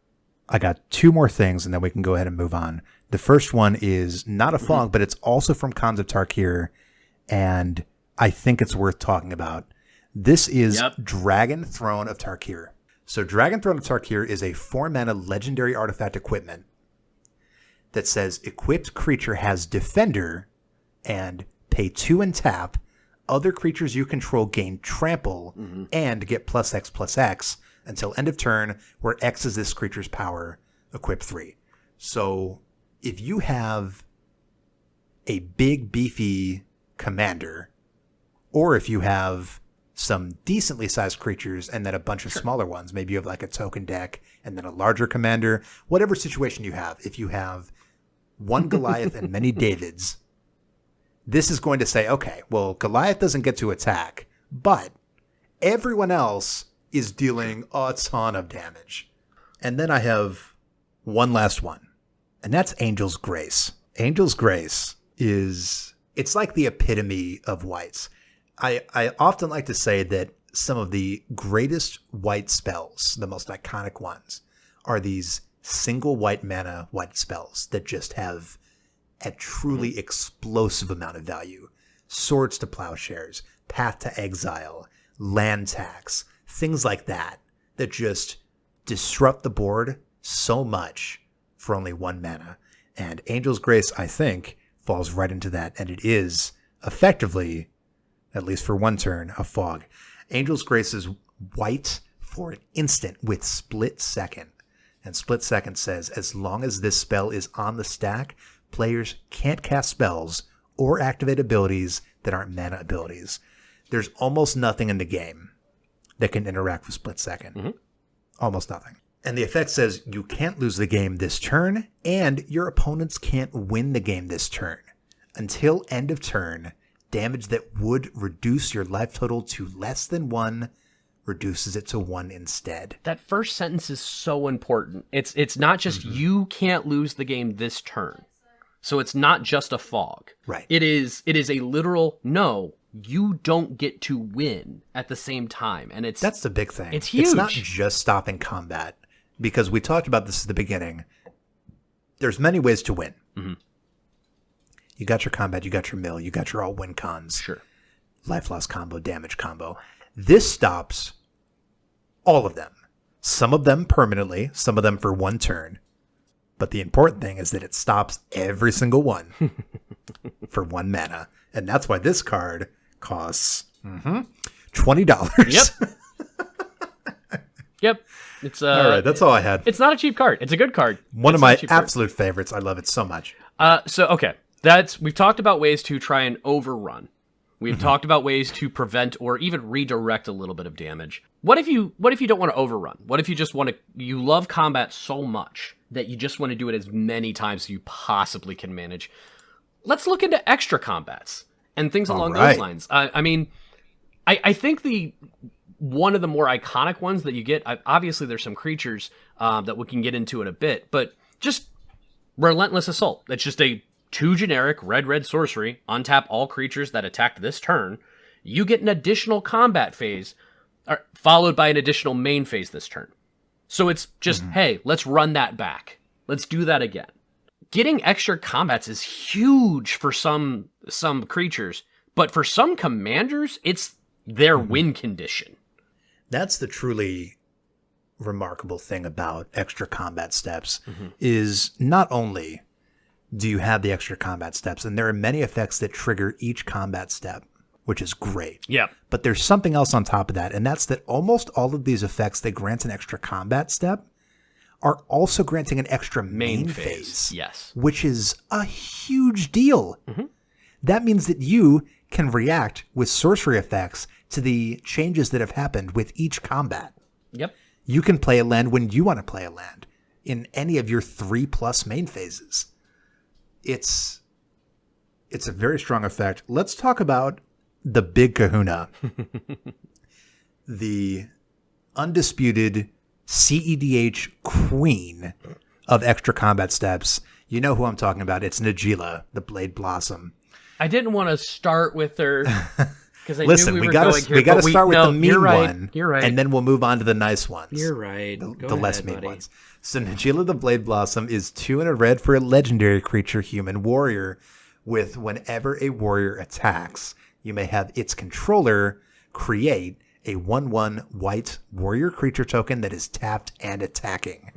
I got two more things, and then we can go ahead and move on. The first one is not a fog, but it's also from Khans of Tarkir, and I think it's worth talking about. This is Dragon Throne of Tarkir. So Dragon Throne of Tarkir is a 4-mana legendary artifact equipment that says equipped creature has Defender and pay 2 and tap. Other creatures you control gain trample and get +X/+X until end of turn, where X is this creature's power, equip 3. So if you have a big beefy commander, or if you have some decently sized creatures and then a bunch of smaller ones, maybe you have like a token deck and then a larger commander, whatever situation you have, if you have one Goliath and many Davids, this is going to say, okay, well, Goliath doesn't get to attack, but everyone else is dealing a ton of damage. And then I have one last one, and that's Angel's Grace. Angel's Grace it's like the epitome of whites. I often like to say that some of the greatest white spells, the most iconic ones, are these single white mana white spells that just have a truly explosive amount of value. Swords to Plowshares, Path to Exile, Land Tax, things like that just disrupt the board so much for only 1 mana. And Angel's Grace, I think, falls right into that, and it is effectively, at least for 1 turn, a fog. Angel's Grace is white for an instant with Split Second. And Split Second says, as long as this spell is on the stack, players can't cast spells or activate abilities that aren't mana abilities. There's almost nothing in the game that can interact with Split Second. Almost nothing. And the effect says you can't lose the game this turn, and your opponents can't win the game this turn. Until end of turn, damage that would reduce your life total to less than 1 reduces it to 1 instead. That first sentence is so important. It's not just you can't lose the game this turn. So it's not just a fog. Right. It is a literal no, you don't get to win at the same time. And that's the big thing. It's huge. It's not just stopping combat, because we talked about this at the beginning. There's many ways to win. You got your combat, you got your mill, you got your all win cons. Sure. Life loss combo, damage combo. This stops all of them. Some of them permanently, some of them for 1 turn. But the important thing is that it stops every single one for 1 mana. And that's why this card costs $20. Yep. It's all right, that's all I had. It's not a cheap card. It's a good card. One of my absolute favorites. I love it so much. Okay. We've talked about ways to try and overrun. We've talked about ways to prevent or even redirect a little bit of damage. What if you don't want to overrun? What if you just you love combat so much that you just want to do it as many times as you possibly can manage? let's look into extra combats and things along right. those lines. I mean, I think one of the more iconic ones that you get, obviously there's some creatures that we can get into in a bit, but just Relentless Assault. It's just a 2 generic red sorcery, untap all creatures that attacked this turn. You get an additional combat phase, followed by an additional main phase this turn. So it's just, hey, let's run that back. Let's do that again. Getting extra combats is huge for some creatures, but for some commanders, it's their win condition. That's the truly remarkable thing about extra combat steps is not only do you have the extra combat steps, and there are many effects that trigger each combat step, which is great. Yeah. But there's something else on top of that, and that's that almost all of these effects that grant an extra combat step are also granting an extra main phase. Yes. Which is a huge deal. That means that you can react with sorcery effects to the changes that have happened with each combat. Yep. You can play a land when you want to play a land in any of your 3+ main phases. It's a very strong effect. Let's talk about the big kahuna. The undisputed CEDH queen of extra combat steps. You know who I'm talking about. It's Najeela, the Blade Blossom. I didn't want to start with her because I Listen, knew we were gotta going here, we gotta but start with no, the mean you're right, one. You're right. And then we'll move on to the nice ones. You're right. The less mean ones. So Najeela the Blade Blossom is 2 and a red for a legendary creature human warrior with whenever a warrior attacks, you may have its controller create a 1/1 white warrior creature token that is tapped and attacking.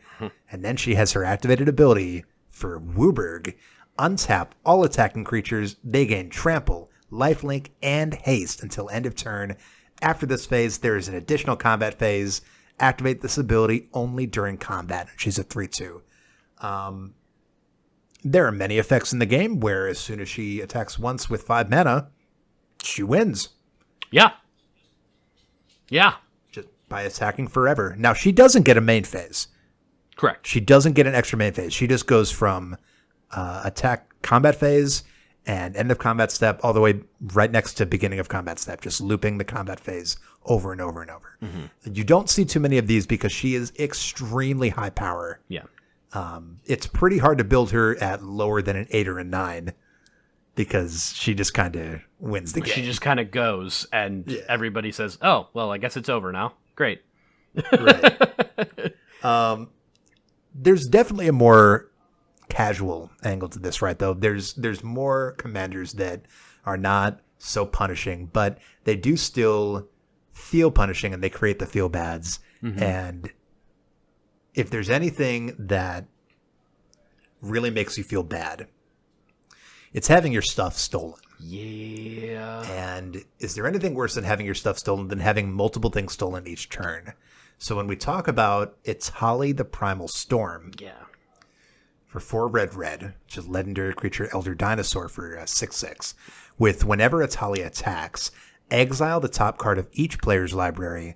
And then she has her activated ability for Wooburg. Untap all attacking creatures. They gain trample, lifelink, and haste until end of turn. After this phase, there is an additional combat phase. Activate this ability only during combat. She's a 3/2. There are many effects in the game where as soon as she attacks once with 5 mana, she wins. Yeah. Yeah. Just by attacking forever. Now, she doesn't get a main phase. Correct. She doesn't get an extra main phase. She just goes from attack combat phase and end of combat step all the way right next to beginning of combat step, just looping the combat phase over and over and over. You don't see too many of these because she is extremely high power. Yeah. It's pretty hard to build her at lower than an 8 or a 9 because she just kind of wins the game. She just kind of goes and everybody says, oh, well, I guess it's over now. Great. Right. There's definitely a more casual angle to this, right? Though there's more commanders that are not so punishing, but they do still feel punishing, and they create the feel bads. And if there's anything that really makes you feel bad, it's having your stuff stolen. Yeah. And is there anything worse than having your stuff stolen than having multiple things stolen each turn? So when we talk about Etali the Primal Storm, for 4 red, which is legendary creature Elder Dinosaur for 6/6, with whenever Etali attacks, exile the top card of each player's library.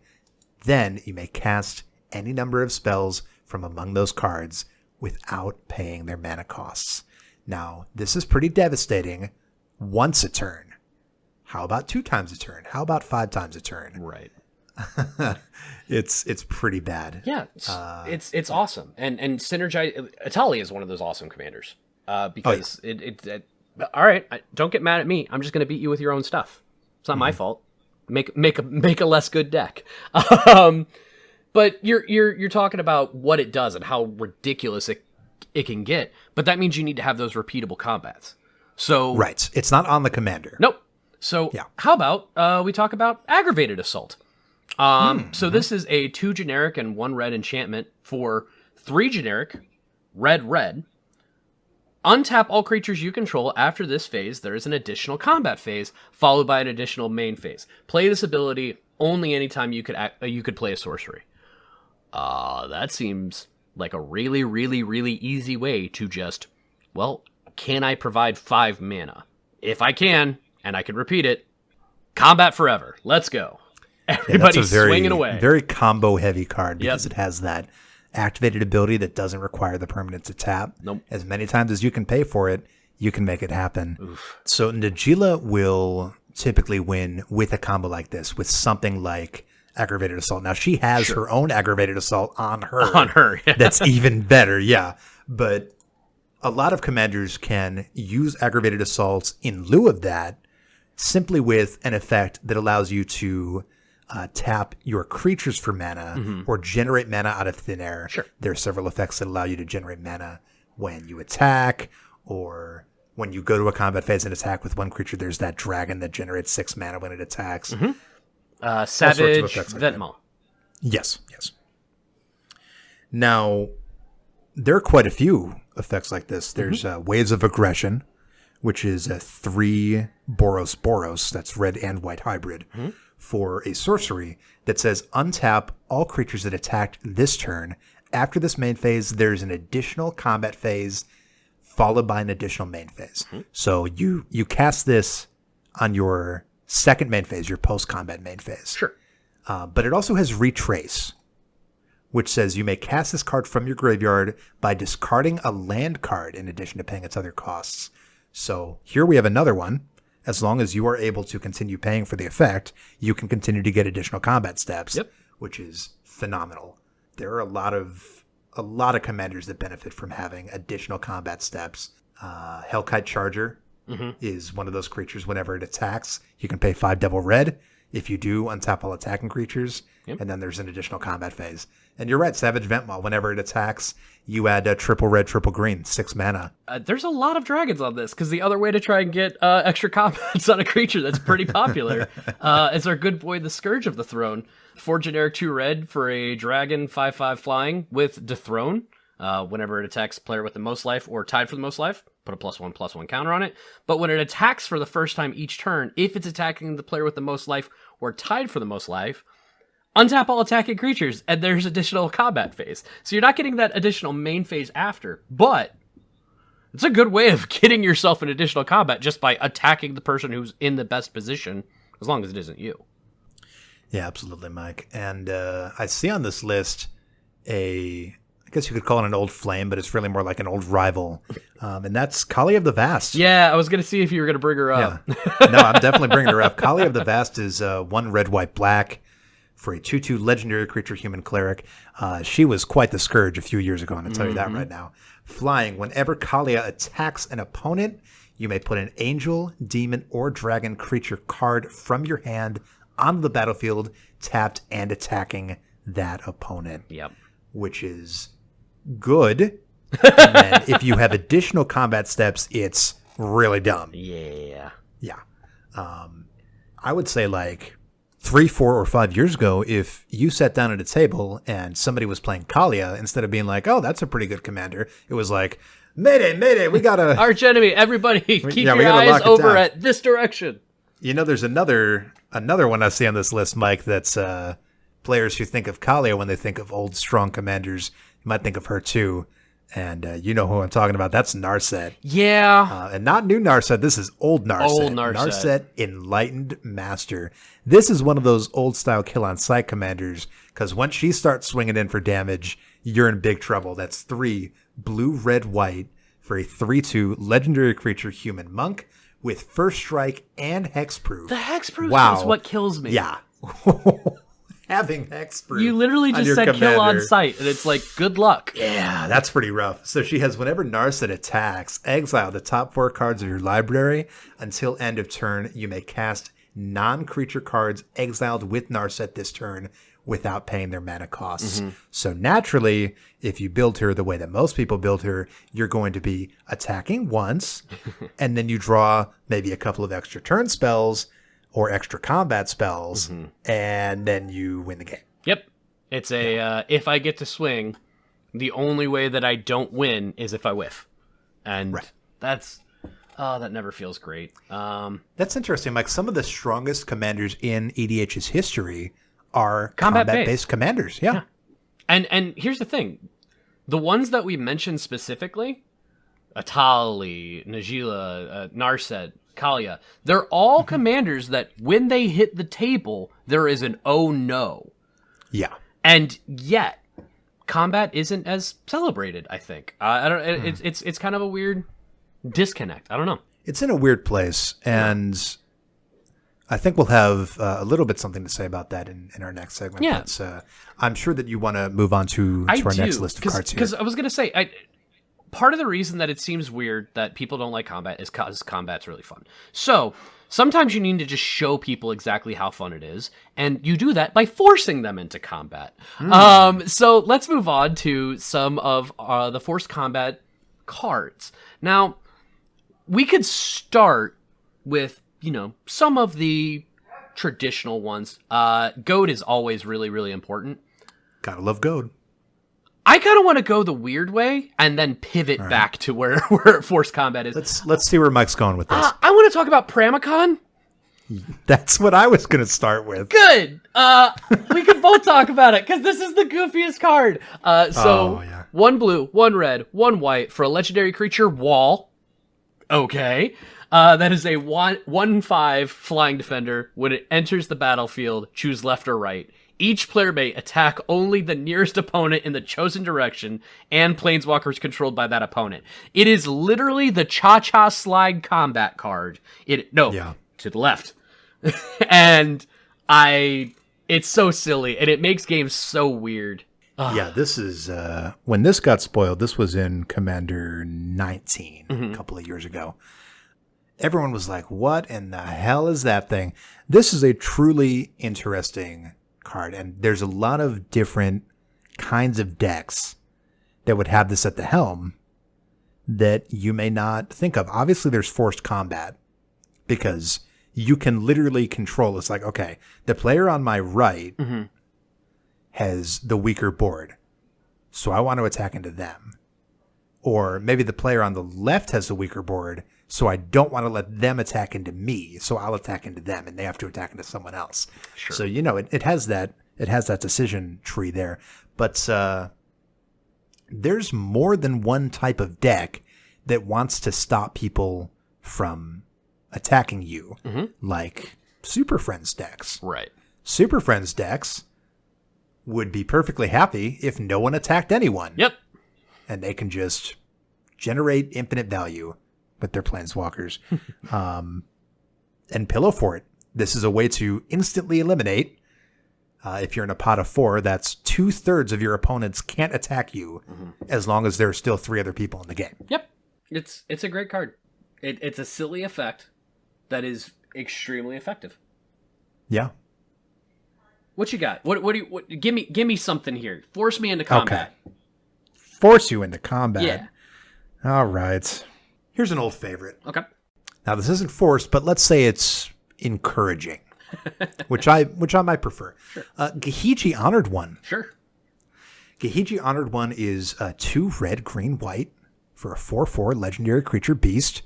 Then you may cast any number of spells from among those cards without paying their mana costs. Now, this is pretty devastating once a turn. How about 2 times a turn? How about 5 times a turn? Right. It's pretty bad. Yeah, it's awesome, and synergize. Etali is one of those awesome commanders because it all right. Don't get mad at me. I'm just going to beat you with your own stuff. It's not my fault. Make a less good deck. But you're talking about what it does and how ridiculous it can get. But that means you need to have those repeatable combats. So right, it's not on the commander. Nope. So how about we talk about Aggravated Assault? So this is a 2 generic and 1 red enchantment for 3 generic, red. Untap all creatures you control. After this phase, there is an additional combat phase, followed by an additional main phase. Play this ability only anytime you could play a sorcery. That seems like a really, really, really easy way to just, well, can I provide 5 mana? If I can, and I can repeat it, combat forever. Let's go. Everybody's swinging away. Very combo heavy card because it has that activated ability that doesn't require the permanent to tap. Nope. As many times as you can pay for it, you can make it happen. Oof. So Najila will typically win with a combo like this, with something like aggravated assault. Now she has her own aggravated assault on her. On her, yeah. That's even better, yeah. But a lot of commanders can use aggravated assaults in lieu of that, simply with an effect that allows you to tap your creatures for mana or generate mana out of thin air. Sure. There are several effects that allow you to generate mana when you attack, or when you go to a combat phase and attack with one creature. There's that dragon that generates 6 mana when it attacks. Savage effects like that. Ventmaw. Yes. Now, there are quite a few effects like this. There's Waves of Aggression, which is a 3 Boros, that's red and white hybrid, for a sorcery that says untap all creatures that attacked this turn. After this main phase, there's an additional combat phase followed by an additional main phase. So you cast this on your second main phase, your post-combat main phase. Sure. But it also has Retrace, which says you may cast this card from your graveyard by discarding a land card in addition to paying its other costs. So here we have another one. As long as you are able to continue paying for the effect, you can continue to get additional combat steps, which is phenomenal. There are a lot of commanders that benefit from having additional combat steps. Hellkite Charger is one of those creatures. Whenever it attacks, you can pay 5 double red. If you do, untap all attacking creatures, and then there's an additional combat phase. And you're right, Savage Ventmaw, whenever it attacks, you add triple red, triple green, 6 mana. There's a lot of dragons on this, because the other way to try and get extra combats on a creature that's pretty popular is our good boy, the Scourge of the Throne. 4 generic 2 red for a dragon 5/5 flying with Dethrone. Whenever it attacks a player with the most life or tied for the most life, put a +1/+1 counter on it. But when it attacks for the first time each turn, if it's attacking the player with the most life or tied for the most life, untap all attacking creatures, and there's additional combat phase. So you're not getting that additional main phase after, but it's a good way of getting yourself an additional combat just by attacking the person who's in the best position, as long as it isn't you. Yeah, absolutely, Mike. And I see on this list I guess you could call it an old flame, but it's really more like an old rival. And that's Kali of the Vast. Yeah, I was going to see if you were going to bring her up. Yeah. No, I'm definitely bringing her up. Kali of the Vast is 1 red, white, black for a 2/2 legendary creature, human cleric. She was quite the scourge a few years ago, and I'll tell you that right now. Flying, whenever Kalia attacks an opponent, you may put an angel, demon, or dragon creature card from your hand onto the battlefield, tapped and attacking that opponent. Yep. Which is good. And then if you have additional combat steps, it's really dumb. Yeah. Yeah. I would say like 3, 4, or 5 years ago, if you sat down at a table and somebody was playing Kalia, instead of being like, oh, that's a pretty good commander, it was like, Mayday, we gotta... Arch enemy, everybody keep your gotta eyes lock it over down. at this direction. You know, there's another one I see on this list, Mike, that's players who think of Kalia when they think of old, strong commanders. You might think of her too. And you know who I'm talking about. That's Narset. Yeah. And not new Narset. This is old Narset. Old Narset. Narset Enlightened Master. This is one of those old-style kill-on-sight commanders, because once she starts swinging in for damage, you're in big trouble. That's 3 blue, red, white for a 3/2 legendary creature, human monk, with first strike and hexproof. The hexproof is what kills me. Yeah. Having hexproof. You literally on just your said commander. kill on sight, and it's like, good luck. Yeah, that's pretty rough. So she has, whenever Narset attacks, exile the top 4 cards of your library. Until end of turn, you may cast non-creature cards exiled with Narset this turn without paying their mana costs. So naturally, if you build her the way that most people build her, you're going to be attacking once, and then you draw maybe a couple of extra turn spells or extra combat spells, and then you win the game. Yep. It's a, if I get to swing, the only way that I don't win is if I whiff. And that's, that never feels great. That's interesting, Mike. Some of the strongest commanders in EDH's history are Combat-based. combat-based commanders. Yeah. And here's the thing. The ones that we mentioned specifically, Atali, Najila, Narset, Kalia, they're all commanders that when they hit the table, there is an oh no. Yeah. And yet, combat isn't as celebrated, I think. I don't. It's kind of a weird disconnect. I don't know. It's in a weird place, and I think we'll have a little bit something to say about that in our next segment. Yeah. But, I'm sure that you want to move on to our next list of cards here. Because I was going to say, part of the reason that it seems weird that people don't like combat is because combat's really fun. So sometimes you need to just show people exactly how fun it is, and you do that by forcing them into combat. So let's move on to some of the forced combat cards. Now, we could start with, some of the traditional ones. Goad is always really, really important. Gotta love Goad. I kind of want to go the weird way and then pivot back to where forced combat is. Let's see where Mike's going with this. I want to talk about Pramicon. That's what I was going to start with. Good. We can both talk about it because this is the goofiest card. One blue, one red, one white for a legendary creature, Wall. Okay. That is a 1/5 flying defender. When it enters the battlefield, choose left or right. Each player may attack only the nearest opponent in the chosen direction and planeswalkers controlled by that opponent. It is literally the Cha-Cha Slide combat card. To the left. And it's so silly, and it makes games so weird. Yeah, this is, when this got spoiled, this was in Commander 19 a couple of years ago. Everyone was like, what in the hell is that thing? This is a truly interesting card, and there's a lot of different kinds of decks that would have this at the helm that you may not think of. Obviously, there's forced combat because you can literally control. It's like, okay, the player on my right has the weaker board, so I want to attack into them. Or maybe the player on the left has the weaker board, so I don't want to let them attack into me, so I'll attack into them, and they have to attack into someone else. Sure. So, it has that decision tree there. But there's more than one type of deck that wants to stop people from attacking you, like Super Friends decks. Right. Super Friends decks would be perfectly happy if no one attacked anyone. Yep. And they can just generate infinite value with their planeswalkers. And Pillow Fort. This is a way to instantly eliminate. If you're in a pot of 4, that's 2/3 of your opponents can't attack you as long as there are still 3 other people in the game. Yep. It's a great card. It's a silly effect that is extremely effective. Yeah. What you got? What do you give me something here. Force me into combat. Okay. Force you into combat. Yeah. All right. Here's an old favorite. Okay. Now this isn't forced, but let's say it's encouraging, which I might prefer. Sure. Gahiji Honored One. Sure. Gahiji Honored One is 2 red, green, white for a 4/4 legendary creature beast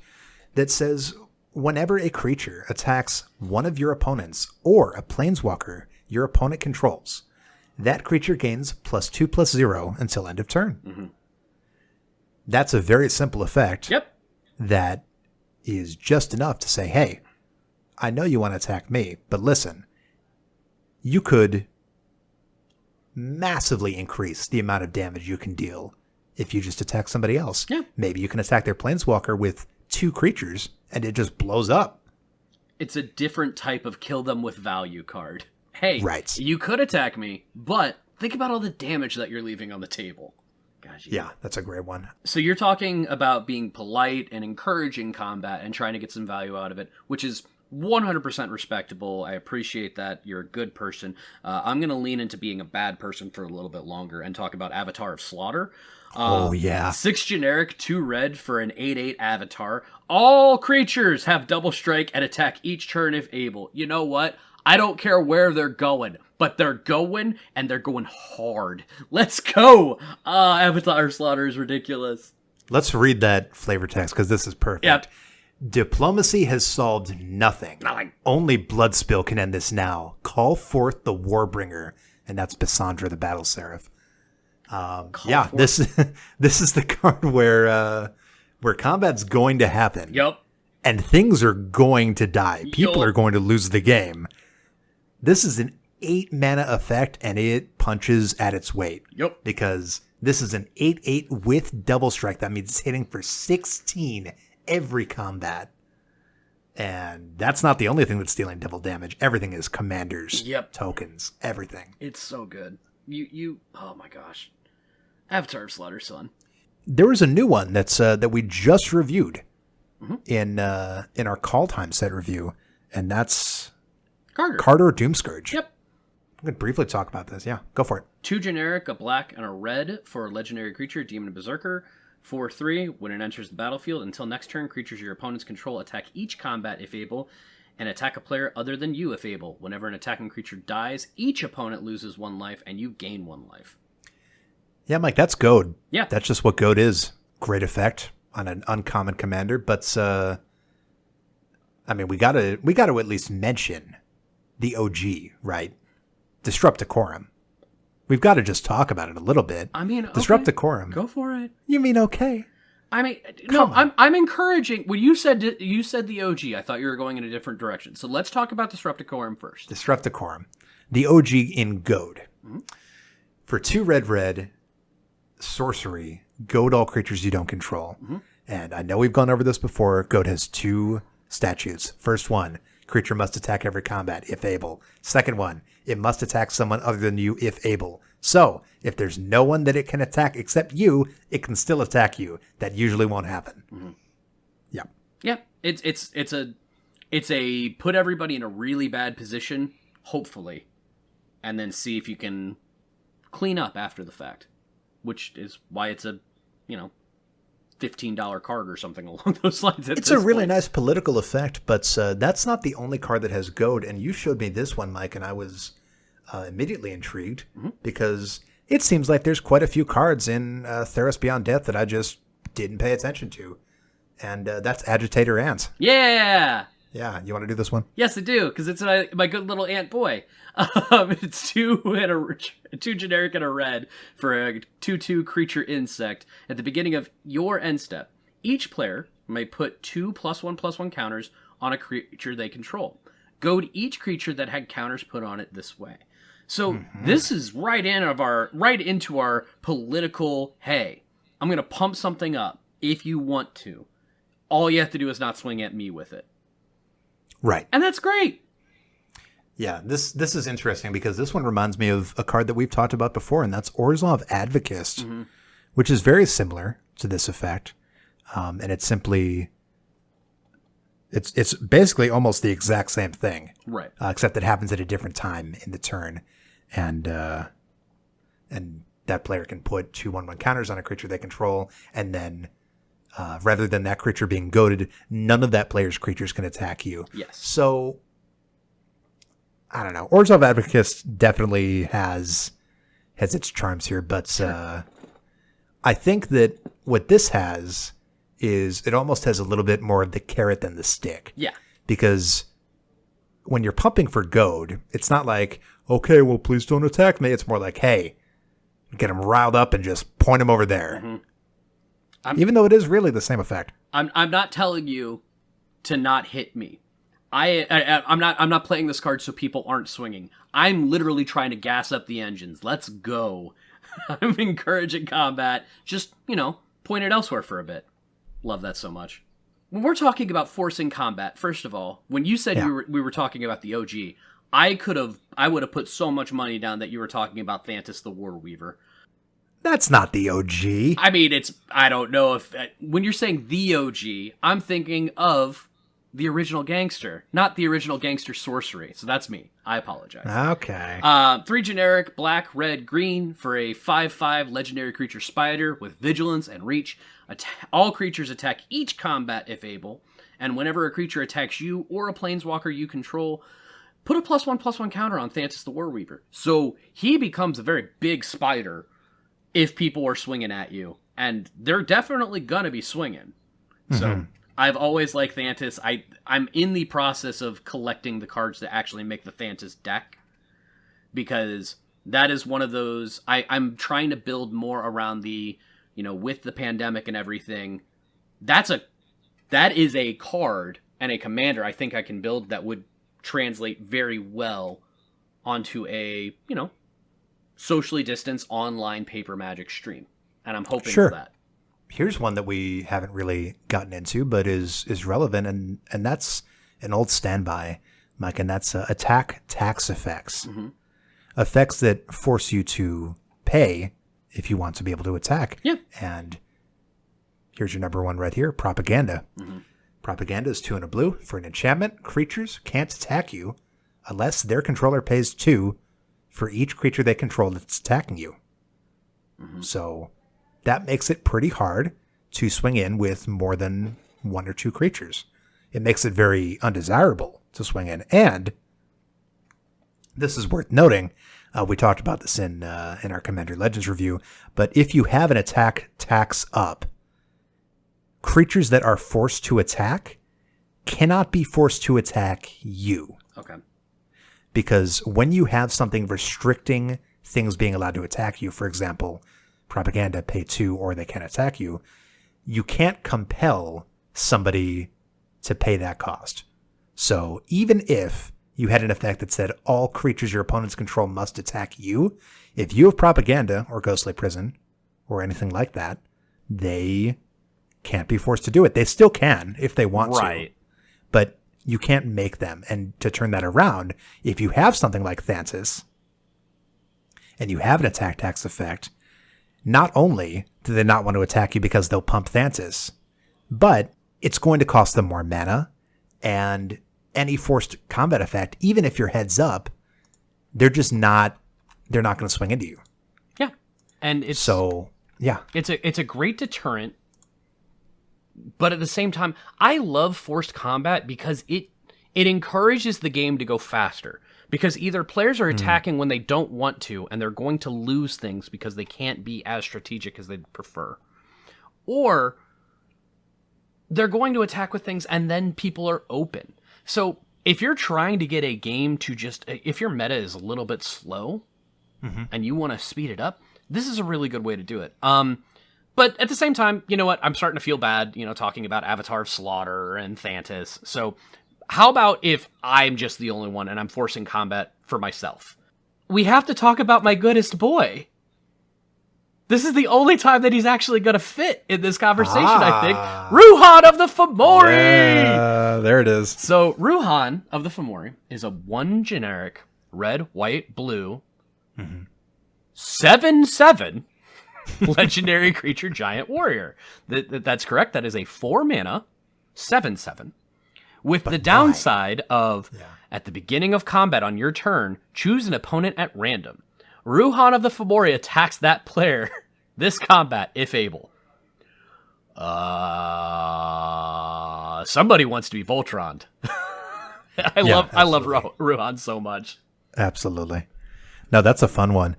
that says whenever a creature attacks one of your opponents or a planeswalker your opponent controls, that creature gains +2/+0 until end of turn. That's a very simple effect. Yep. That is just enough to say, hey, I know you want to attack me, but listen, you could massively increase the amount of damage you can deal if you just attack somebody else. Yeah. Maybe you can attack their planeswalker with 2 creatures and it just blows up. It's a different type of kill them with value card. Hey, right. You could attack me, but think about all the damage that you're leaving on the table. Gosh, yeah, that's a great one. So you're talking about being polite and encouraging combat and trying to get some value out of it, which is 100% respectable. I appreciate that. You're a good person. I'm going to lean into being a bad person for a little bit longer and talk about Avatar of Slaughter. Oh, yeah. 6 generic, 2 red for an 8/8 Avatar. All creatures have double strike and attack each turn if able. You know what? I don't care where they're going, but they're going, and they're going hard. Let's go! Avatar Slaughter is ridiculous. Let's read that flavor text, because this is perfect. Yep. Diplomacy has solved nothing. Nothing. Only Bloodspill can end this now. Call forth the Warbringer, and that's Bissandra the Battle Seraph. This is the card where combat's going to happen. Yep. And things are going to die. People Yup. are going to lose the game. This is an 8 mana effect, and it punches at its weight. Yep. Because this is an 8/8 with double strike. That means it's hitting for 16 every combat. And that's not the only thing that's stealing double damage. Everything is commanders, tokens, everything. It's so good. You oh my gosh. Avatar of Slaughter, son. There was a new one that's that we just reviewed in our Call Time set review, and that's Carter Doomscourge. Yep. I'm going to briefly talk about this. Yeah, go for it. 2 generic, a black, and a red for a legendary creature, Demon Berserker. 4/3, when it enters the battlefield, until next turn, creatures your opponents control attack each combat if able, and attack a player other than you if able. Whenever an attacking creature dies, each opponent loses 1 life, and you gain 1 life. Yeah, Mike, that's Goad. Yeah. That's just what Goad is. Great effect on an uncommon commander, but I mean, we gotta at least mention the OG, right? Disrupt Decorum. We've got to just talk about it a little bit. I mean, Disrupt okay. Decorum. Go for it. You mean okay? I mean, I'm encouraging. When you said the OG, I thought you were going in a different direction. So let's talk about Disrupt Decorum first. Disrupt Decorum, the OG in Goad. For 2 red sorcery, Goad all creatures you don't control. And I know we've gone over this before. Goad has 2 statutes. First one, creature must attack every combat if able. Second one, it must attack someone other than you if able. So, if there's no one that it can attack except you, it can still attack you. That usually won't happen. Yeah. Yeah, it's a put everybody in a really bad position, hopefully, and then see if you can clean up after the fact, which is why it's a, $15 card or something along those lines. It's a really nice political effect, but that's not the only card that has Goad. And you showed me this one, Mike, and I was immediately intrigued because it seems like there's quite a few cards in Theros Beyond Death that I just didn't pay attention to. And that's Agitator Ant. Yeah! Yeah, you want to do this one? Yes, I do, because it's my good little ant boy. It's 2 generic and a red for a 2/2 creature insect. At the beginning of your end step, each player may put 2 +1/+1 counters on a creature they control. Goad each creature that had counters put on it this way. So this is right into our political, hey, I'm going to pump something up if you want to. All you have to do is not swing at me with it. Right. And that's great. Yeah, this is interesting because this one reminds me of a card that we've talked about before, and that's Orzhov Advocist, which is very similar to this effect. And it's simply... It's basically almost the exact same thing. Right. Except it happens at a different time in the turn. And that player can put 2/1/1 counters on a creature they control, and then... rather than that creature being goaded, none of that player's creatures can attack you. Yes. So, I don't know. Orzhov Advocist definitely has its charms here, but I think that what this has is it almost has a little bit more of the carrot than the stick. Yeah. Because when you're pumping for goad, it's not like, okay, well, please don't attack me. It's more like, hey, get them riled up and just point them over there. Even though it is really the same effect. I'm not telling you to not hit me. I'm not playing this card so people aren't swinging. I'm literally trying to gas up the engines. Let's go. I'm encouraging combat. Just, point it elsewhere for a bit. Love that so much. When we're talking about forcing combat, first of all, when you said we were talking about the OG, I would have put so much money down that you were talking about Thantis the Warweaver. That's not the OG. I mean, I don't know if... when you're saying the OG, I'm thinking of the original Gangster, not the original Gangster Sorcery. So that's me. I apologize. Okay. 3 generic, black, red, green for a 5/5 legendary creature spider with vigilance and reach. All creatures attack each combat if able, and whenever a creature attacks you or a planeswalker you control, put a +1/+1 counter on Thantis the Warweaver. So he becomes a very big spider if people are swinging at you. And they're definitely going to be swinging. So I've always liked Thantis. I'm in the process of collecting the cards that actually make the Thantis deck. Because that is one of those... I'm trying to build more around the... with the pandemic and everything. That is a card and a commander I think I can build that would translate very well onto a, socially distanced online paper Magic stream. And I'm hoping for that. Here's one that we haven't really gotten into, but is relevant, and that's an old standby, Mike, and that's attack tax effects. Effects that force you to pay if you want to be able to attack. Yeah. And here's your number one right here, propaganda. Propaganda is 2 and a blue. For an enchantment, creatures can't attack you unless their controller pays 2 for each creature they control that's attacking you. So that makes it pretty hard to swing in with more than 1 or 2 creatures. It makes it very undesirable to swing in. And this is worth noting. We talked about this in our Commander Legends review. But if you have an attack tax up, creatures that are forced to attack cannot be forced to attack you. Okay. Because when you have something restricting things being allowed to attack you, for example, propaganda, pay 2, or they can attack you, you can't compel somebody to pay that cost. So even if you had an effect that said all creatures your opponents control must attack you, if you have propaganda or ghostly prison or anything like that, they can't be forced to do it. They still can if they want to, but you can't make them. And to turn that around, if you have something like Thantis and you have an attack tax effect, not only do they not want to attack you because they'll pump Thantis, but it's going to cost them more mana, and any forced combat effect, even if you're heads up, they're not going to swing into you. Yeah. And it's a great deterrent. But at the same time, I love forced combat because it encourages the game to go faster. Because either players are attacking when they don't want to, and they're going to lose things because they can't be as strategic as they'd prefer. Or they're going to attack with things and then people are open. So if you're trying to get a game to if your meta is a little bit slow and you want to speed it up, this is a really good way to do it. But at the same time, you know what? I'm starting to feel bad, talking about Avatar of Slaughter and Thantis. So how about if I'm just the only one and I'm forcing combat for myself? We have to talk about my goodest boy. This is the only time that he's actually going to fit in this conversation, I think. Ruhan of the Fomori! Yeah, there it is. So Ruhan of the Fomori is a 1 generic red, white, blue, 7/7 legendary creature giant warrior. That's correct. That is a 4 mana, 7/7. With the downside of, at the beginning of combat on your turn, choose an opponent at random. Ruhan of the Fomori attacks that player this combat, if able. Somebody wants to be Voltroned. I love Ruhan so much. Absolutely. No, that's a fun one.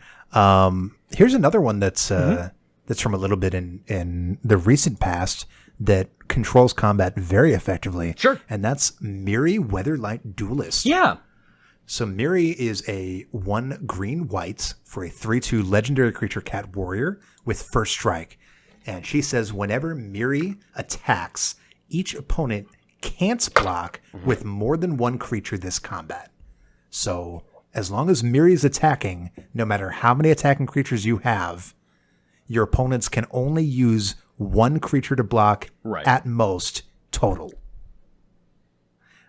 Here's another one that's from a little bit in the recent past that controls combat very effectively. Sure. And that's Miri Weatherlight Duelist. Yeah. So Miri is a 1 green-white for a 3/2 legendary creature cat warrior with first strike. And she says whenever Miri attacks, each opponent can't block with more than 1 creature this combat. So as long as Miri is attacking, no matter how many attacking creatures you have, your opponents can only use 1 creature to block at most total.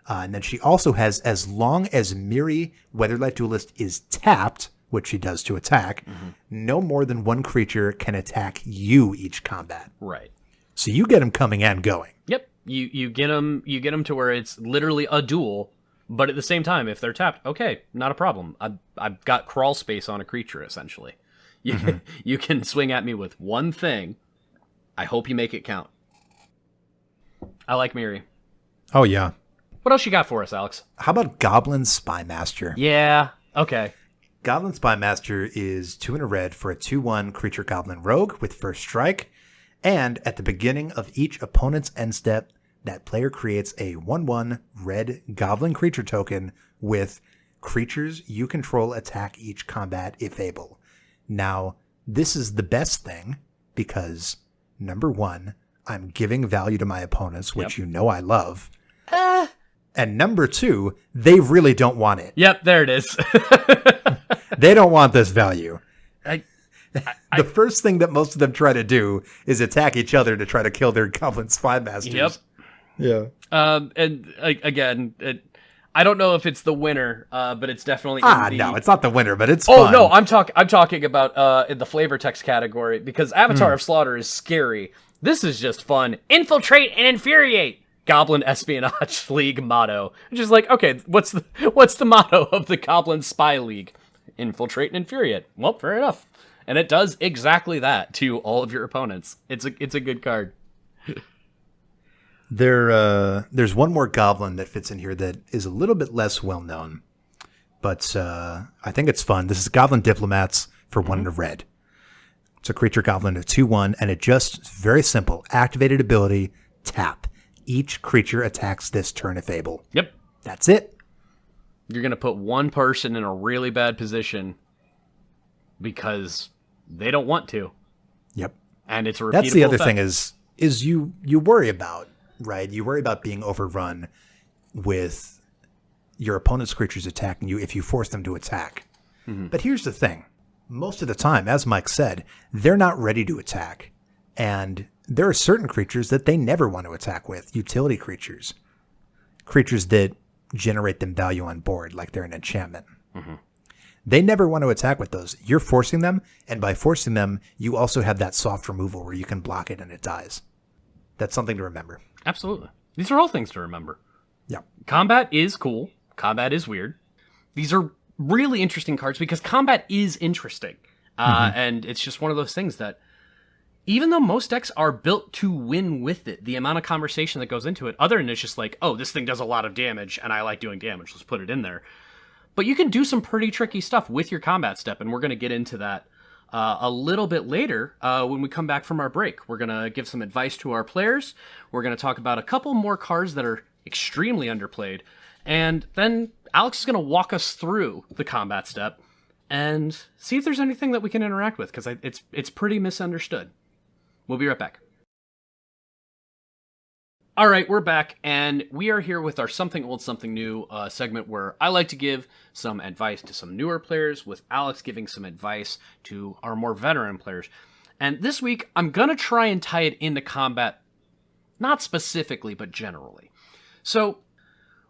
And then she also has, as long as Miri Weatherlight Duelist is tapped, which she does to attack, no more than 1 creature can attack you each combat. Right. So you get them coming and going. Yep. You get them to where it's literally a duel, but at the same time, if they're tapped, okay, not a problem. I've got crawl space on a creature, essentially. You can swing at me with 1 thing. I hope you make it count. I like Miri. Oh, yeah. What else you got for us, Alex? How about Goblin Spymaster? Yeah, okay. Goblin Spymaster is 2 and a red for a 2/1 creature goblin rogue with first strike. And at the beginning of each opponent's end step, that player creates a 1/1 red goblin creature token with creatures you control attack each combat if able. Now, this is the best thing because, number 1, I'm giving value to my opponents, which you know I love. And number 2, they really don't want it. Yep, there it is. They don't want this value. The first thing that most of them try to do is attack each other to try to kill their goblin spy masters. Yep. Yeah. And again, I don't know if it's the winner, but it's definitely No, it's not the winner, but it's Oh fun. no, I'm talking about in the flavor text category, because Avatar of Slaughter is scary. This is just fun. Infiltrate and infuriate. Goblin Espionage League motto. Which is like, okay, what's the motto of the Goblin Spy League? Infiltrate and infuriate. Well, fair enough. And it does exactly that to all of your opponents. It's a good card. There's one more goblin that fits in here that is a little bit less well known, but I think it's fun. This is Goblin Diplomats for 1 and a red. It's a creature goblin of 2/1, and it just very simple. Activated ability, tap. Each creature attacks this turn if able. Yep. That's it. You're going to put one person in a really bad position because they don't want to. Yep. And it's a repeatable That's the other effect. thing is you worry about, right? You worry about being overrun with your opponent's creatures attacking you if you force them to attack. But here's the thing. Most of the time, as Mike said, they're not ready to attack. And there are certain creatures that they never want to attack with. Utility creatures. Creatures that generate them value on board, like they're an enchantment. They never want to attack with those. You're forcing them, and by forcing them, you also have that soft removal where you can block it and it dies. That's something to remember. Absolutely. These are all things to remember. Yeah. Combat is cool. Combat is weird. These are really interesting cards because combat is interesting. And it's just one of those things that, even though most decks are built to win with it, the amount of conversation that goes into it, other than it's just like, oh, this thing does a lot of damage, and I like doing damage, let's put it in there. But you can do some pretty tricky stuff with your combat step, and we're going to get into that a little bit later when we come back from our break. We're going to give some advice to our players. We're going to talk about a couple more cards that are extremely underplayed. And then Alex is going to walk us through the combat step and see if there's anything that we can interact with, because it's pretty misunderstood. We'll be right back. All right, we're back, and we are here with our Something Old, Something New segment where I like to give some advice to some newer players, with Alex giving some advice to our more veteran players. And this week, I'm going to try and tie it into combat, not specifically, but generally. So,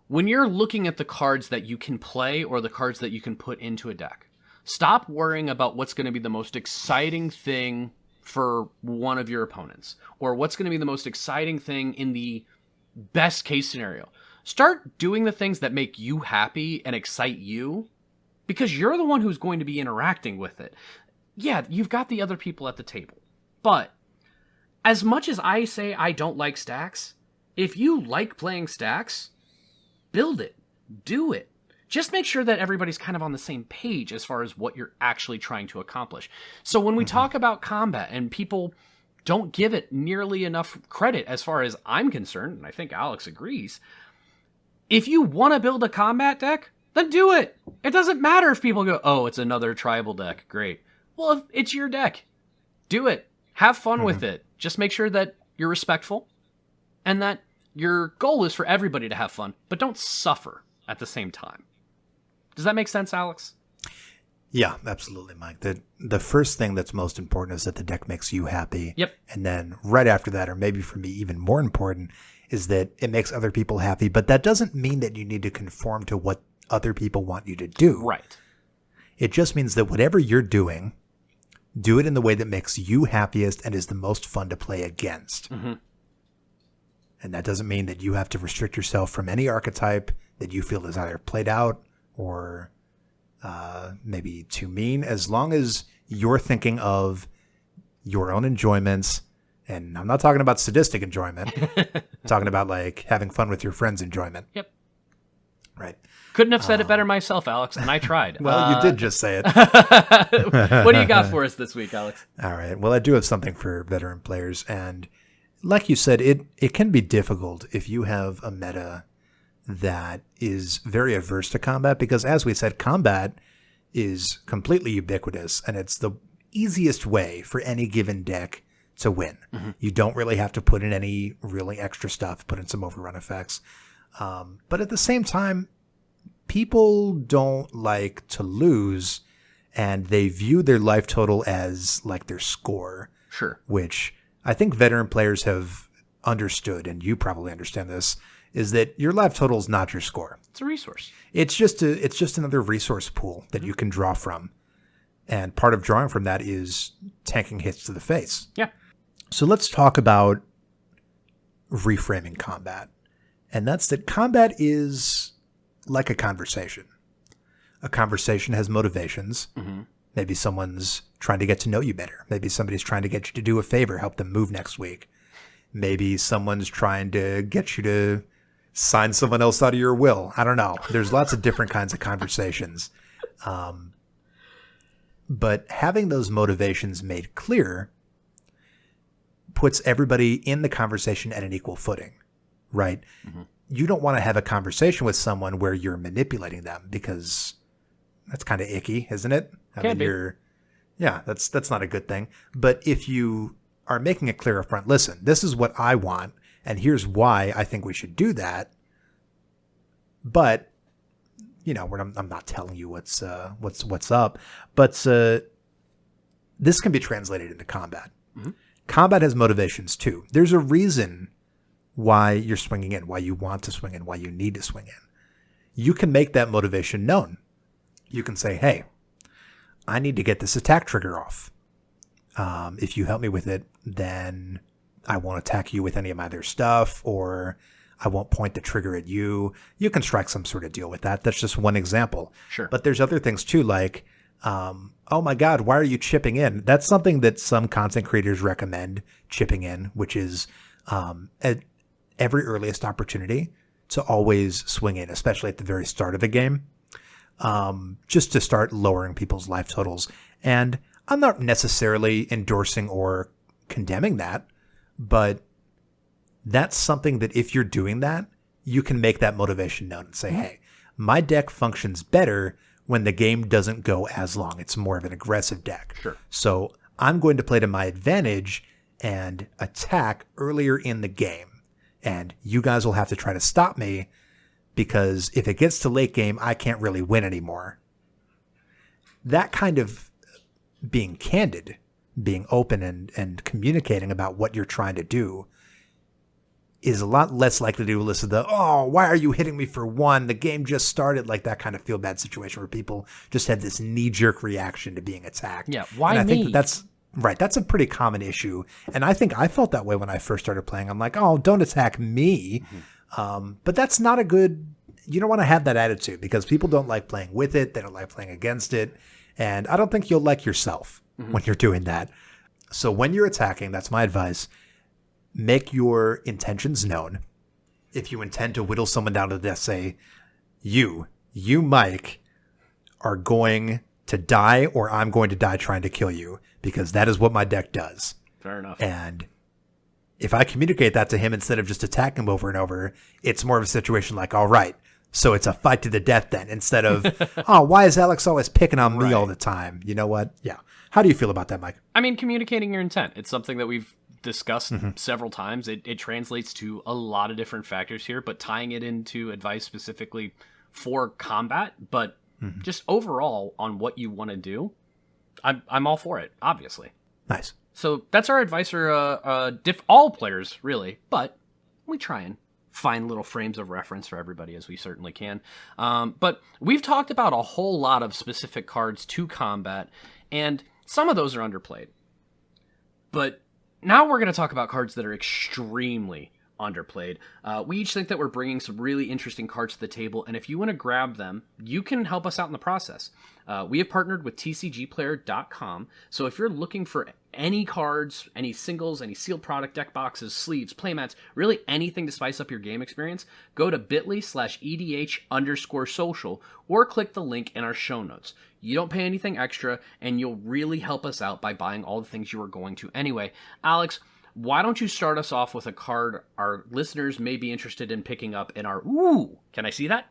when you're looking at the cards that you can play or the cards that you can put into a deck, stop worrying about what's going to be the most exciting thing for one of your opponents, or what's going to be the most exciting thing in the best case scenario. Start doing the things that make you happy and excite you, because you're the one who's going to be interacting with it. Yeah, you've got the other people at the table, but as much as I say I don't like stacks, if you like playing stacks, build it, do it. Just make sure that everybody's kind of on the same page as far as what you're actually trying to accomplish. So when we talk about combat and people don't give it nearly enough credit as far as I'm concerned, and I think Alex agrees, if you want to build a combat deck, then do it. It doesn't matter if people go, oh, it's another tribal deck. Great. Well, if it's your deck, do it. Have fun with it. Just make sure that you're respectful and that your goal is for everybody to have fun, but don't suffer at the same time. Does that make sense, Alex? Yeah, absolutely, Mike. The first thing that's most important is that the deck makes you happy. Yep. And then right after that, or maybe for me even more important, is that it makes other people happy. But that doesn't mean that you need to conform to what other people want you to do. Right. It just means that whatever you're doing, do it in the way that makes you happiest and is the most fun to play against. And that doesn't mean that you have to restrict yourself from any archetype that you feel is either played out or maybe too mean, as long as you're thinking of your own enjoyments. And I'm not talking about sadistic enjoyment. I'm talking about like having fun with your friends' enjoyment. Yep. Right. Couldn't have said it better myself, Alex, and I tried. Well, you did just say it. What do you got for us this week, Alex? All right. Well, I do have something for veteran players. And like you said, it can be difficult if you have a meta that is very averse to combat, because as we said, combat is completely ubiquitous and it's the easiest way for any given deck to win. You don't really have to put in any really extra stuff, put in some overrun effects. But at the same time, people don't like to lose, and they view their life total as like their score, Sure. which I think veteran players have understood, and you probably understand this, is that your life total is not your score. It's a resource. It's just another resource pool that you can draw from. And part of drawing from that is tanking hits to the face. Yeah. So let's talk about reframing combat. And that's that combat is like a conversation. A conversation has motivations. Mm-hmm. Maybe someone's trying to get to know you better. Maybe somebody's trying to get you to do a favor, help them move next week. Maybe someone's trying to get you to sign someone else out of your will. I don't know. There's lots of different kinds of conversations. But having those motivations made clear puts everybody in the conversation at an equal footing, right? Mm-hmm. You don't want to have a conversation with someone where you're manipulating them, because that's kind of icky, isn't it? That's not a good thing. But if you are making it clear up front, listen, this is what I want, and here's why I think we should do that. But I'm not telling you what's up, but this can be translated into combat. Mm-hmm. Combat has motivations too. There's a reason why you're swinging in, why you want to swing in, why you need to swing in. You can make that motivation known. You can say, hey, I need to get this attack trigger off. If you help me with it, then I won't attack you with any of my other stuff, or I won't point the trigger at you. You can strike some sort of deal with that. That's just one example. Sure. But there's other things too, like, oh my God, why are you chipping in? That's something that some content creators recommend, chipping in, which is at every earliest opportunity to always swing in, especially at the very start of the game, just to start lowering people's life totals. And I'm not necessarily endorsing or condemning that, but that's something that if you're doing that, you can make that motivation known and say, hey, my deck functions better when the game doesn't go as long. It's more of an aggressive deck. Sure. So I'm going to play to my advantage and attack earlier in the game. And you guys will have to try to stop me, because if it gets to late game, I can't really win anymore. That kind of being candid, being open and communicating about what you're trying to do is a lot less likely to elicit the, oh, why are you hitting me for one? The game just started, like that kind of feel bad situation where people just have this knee-jerk reaction to being attacked. Yeah, why and I me? think that's right. That's a pretty common issue. And I think I felt that way when I first started playing. I'm like, oh, don't attack me. Mm-hmm. But that's not a good, you don't want to have that attitude, because people don't like playing with it. They don't like playing against it. And I don't think you'll like yourself when you're doing that. So when you're attacking, that's my advice. Make your intentions known. If you intend to whittle someone down to death, say, you, Mike, are going to die, or I'm going to die trying to kill you, because that is what my deck does. Fair enough. And if I communicate that to him instead of just attacking him over and over, it's more of a situation like, all right, so it's a fight to the death then, instead of, oh, why is Alex always picking on me all the time? You know what? Yeah. How do you feel about that, Mike? I mean, communicating your intent. It's something that we've discussed several times. It translates to a lot of different factors here, but tying it into advice specifically for combat, but just overall on what you want to do, I'm all for it, obviously. Nice. So that's our advice for all players, really, but we try and find little frames of reference for everybody, as we certainly can. But we've talked about a whole lot of specific cards to combat, and some of those are underplayed. But now we're going to talk about cards that are extremely underplayed. We each think that we're bringing some really interesting cards to the table, and if you want to grab them, you can help us out in the process. We have partnered with TCGplayer.com, so if you're looking for any cards, any singles, any sealed product, deck boxes, sleeves, playmats, really anything to spice up your game experience, go to bit.ly/EDH_social or click the link in our show notes. You don't pay anything extra, and you'll really help us out by buying all the things you are going to anyway. Alex, why don't you start us off with a card our listeners may be interested in picking up in our... Ooh, can I see that?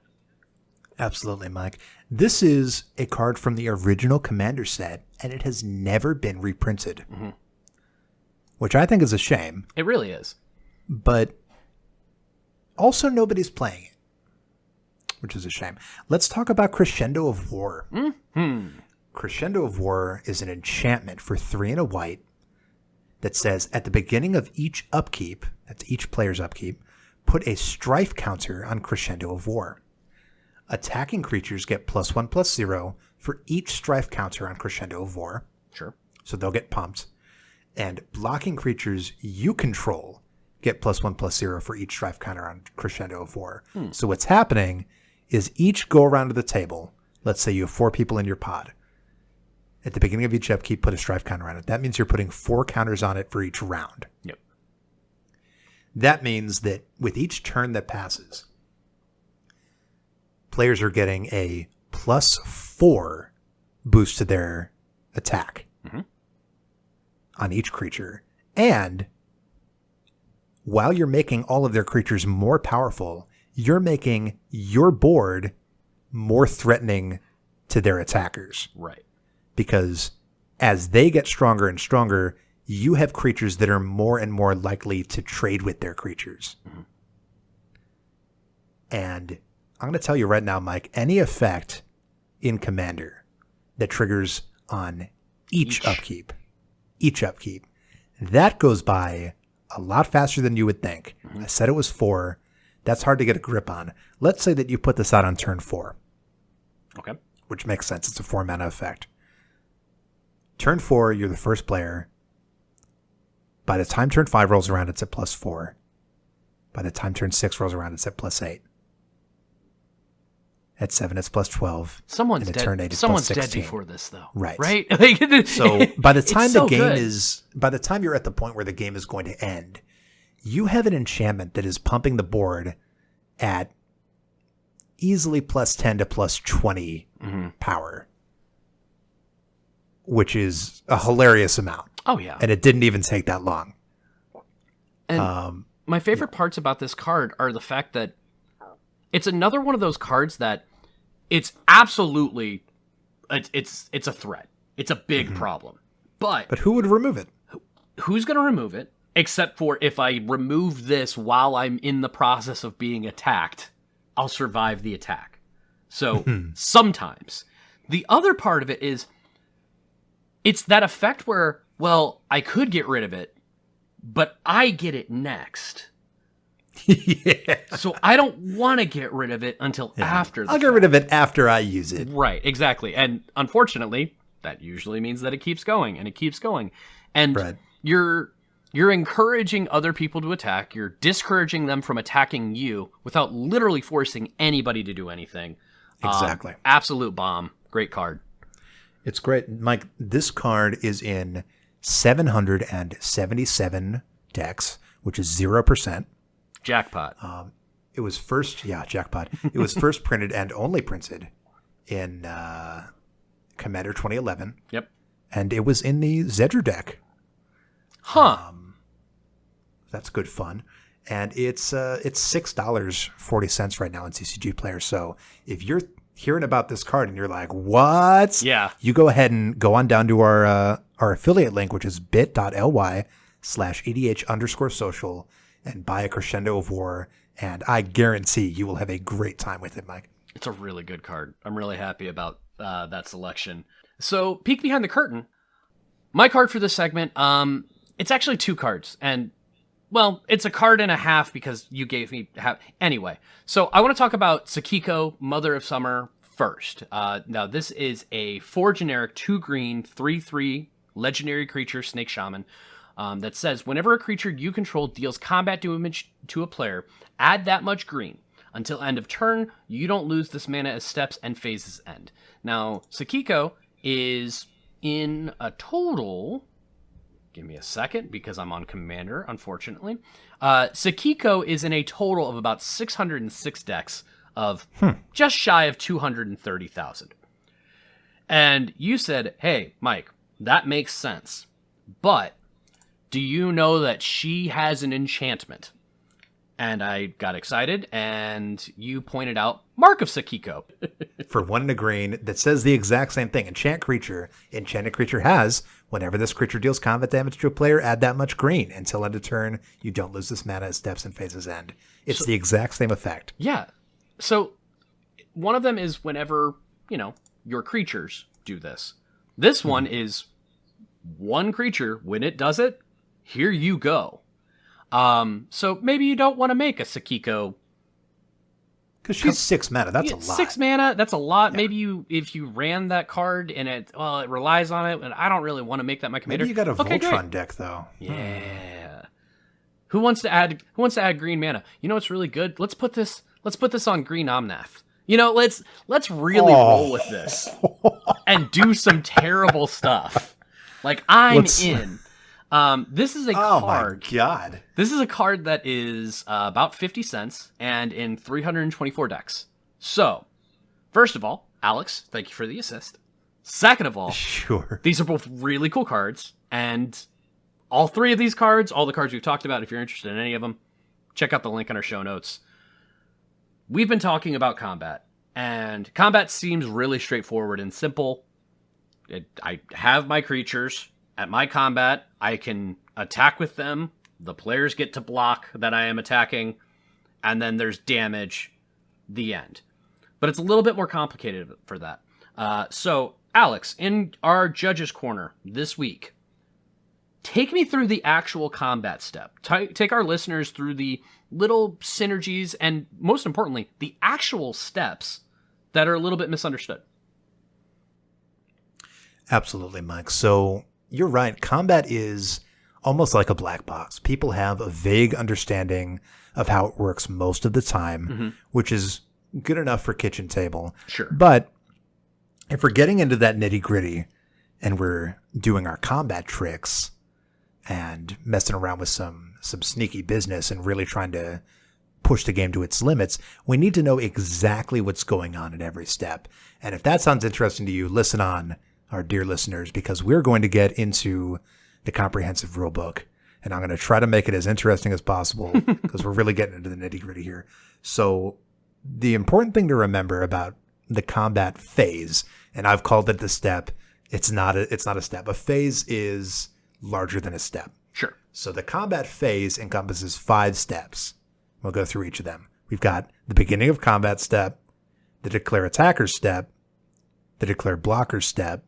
Absolutely, Mike. This is a card from the original Commander set, and it has never been reprinted, which I think is a shame. It really is. But also nobody's playing it, which is a shame. Let's talk about Crescendo of War. Crescendo of War is an enchantment for 3 and a white that says at the beginning of each upkeep, that's each player's upkeep, put a strife counter on Crescendo of War. Attacking creatures get +1/+0 for each strife counter on Crescendo of War. Sure. So they'll get pumped. And blocking creatures you control get +1/+0 for each strife counter on Crescendo of War. So what's happening is each go around to the table. Let's say you have 4 people in your pod. At the beginning of each upkeep, put a strife counter on it. That means you're putting 4 counters on it for each round. Yep. That means that with each turn that passes, players are getting a +4 boost to their attack on each creature. And while you're making all of their creatures more powerful, you're making your board more threatening to their attackers. Right. Because as they get stronger and stronger, you have creatures that are more and more likely to trade with their creatures. And I'm going to tell you right now, Mike, any effect in Commander that triggers on each upkeep, that goes by a lot faster than you would think. I said it was 4. That's hard to get a grip on. Let's say that you put this out on turn 4. Okay. Which makes sense. It's a 4 mana effect. Turn 4, you're the first player. By the time turn 5 rolls around, it's at +4. By the time turn 6 rolls around, it's at +8. At 7, it's +12. Someone's and dead. at turn 8, it's Someone's +16. dead before this, though. Right. Right. So by the time the game good. by the time you're at the point where the game is going to end, you have an enchantment that is pumping the board at easily +10 to +20 power, which is a hilarious amount. Oh yeah. And it didn't even take that long. And my favorite parts about this card are the fact that it's another one of those cards that it's absolutely it's a threat. It's a big problem. But who would remove it? Who's going to remove it? Except for if I remove this while I'm in the process of being attacked, I'll survive the attack. So sometimes. The other part of it is it's that effect where, well, I could get rid of it, but I get it next. Yeah. So I don't want to get rid of it until after the I'll get rid of it after I use it. Right, exactly. And unfortunately, that usually means that it keeps going and it keeps going. And Right. you're encouraging other people to attack. You're discouraging them from attacking you without literally forcing anybody to do anything. Exactly. Absolute bomb. Great card. It's great. Mike, this card is in 777 decks, which is 0%. Jackpot. It was first, jackpot. It was first printed and only printed in Commander 2011. Yep. And it was in the Zedruu deck. Huh. That's good fun. And it's $6.40 right now in CCG Player. So if you're hearing about this card and you're like, what? Yeah. You go ahead and go on down to our affiliate link, which is bit.ly/EDH_social, and buy a Crescendo of War. And I guarantee you will have a great time with it, Mike. It's a really good card. I'm really happy about that selection. So, peek behind the curtain. My card for this segment, it's actually 2 cards. And, well, it's a card and a half because you gave me half. Anyway, so I want to talk about Sakiko, Mother of Summer, first. Now, this is a 4 generic, 2 green, 3/3 legendary creature, Snake Shaman, that says, whenever a creature you control deals combat damage to a player, add that much green. Until end of turn, you don't lose this mana as steps and phases end. Now, Sakiko is in a total... Give me a second, because I'm on Commander, unfortunately. Sakiko is in a total of about 606 decks of just shy of 230,000. And you said, hey, Mike, that makes sense. But do you know that she has an enchantment? And I got excited, and you pointed out Mark of Sakiko. For 1 and a green that says the exact same thing. Enchanted creature has, whenever this creature deals combat damage to a player, add that much green. Until end of turn, you don't lose this mana as steps and phases end. It's the exact same effect. Yeah. So one of them is whenever, your creatures do this. This one is one creature. When it does it, here you go. So maybe you don't want to make a Sakiko. Because she's 6 mana. That's a lot. 6 mana, that's a lot. Yeah. Maybe if you ran that card and it relies on it, and I don't really want to make that my commander. Maybe you got a Voltron deck though. Yeah. Who wants to add green mana? You know what's really good? Let's put this on Green Omnath. You know, let's really roll with this and do some terrible stuff. Like, I'm in. This is a card. Oh my god! This is a card that is about 50 cents and in 324 decks. So, first of all, Alex, thank you for the assist. Second of all, sure, these are both really cool cards, and all three of these cards, all the cards we've talked about, if you're interested in any of them, check out the link in our show notes. We've been talking about combat, and combat seems really straightforward and simple. I have my creatures. At my combat, I can attack with them. The players get to block that I am attacking. And then there's damage. The end. But it's a little bit more complicated for that. So, Alex, in our judge's corner this week, take me through the actual combat step. Take our listeners through the little synergies and, most importantly, the actual steps that are a little bit misunderstood. Absolutely, Mike. So, you're right. Combat is almost like a black box. People have a vague understanding of how it works most of the time, which is good enough for kitchen table. Sure. But if we're getting into that nitty gritty and we're doing our combat tricks and messing around with some sneaky business and really trying to push the game to its limits, we need to know exactly what's going on at every step. And if that sounds interesting to you, listen on, our dear listeners, because we're going to get into the comprehensive rulebook, and I'm going to try to make it as interesting as possible because we're really getting into the nitty gritty here. So the important thing to remember about the combat phase, and I've called it the step. It's not a step. A phase is larger than a step. Sure. So the combat phase encompasses 5 steps. We'll go through each of them. We've got the beginning of combat step, the declare attacker step, the declare blocker step,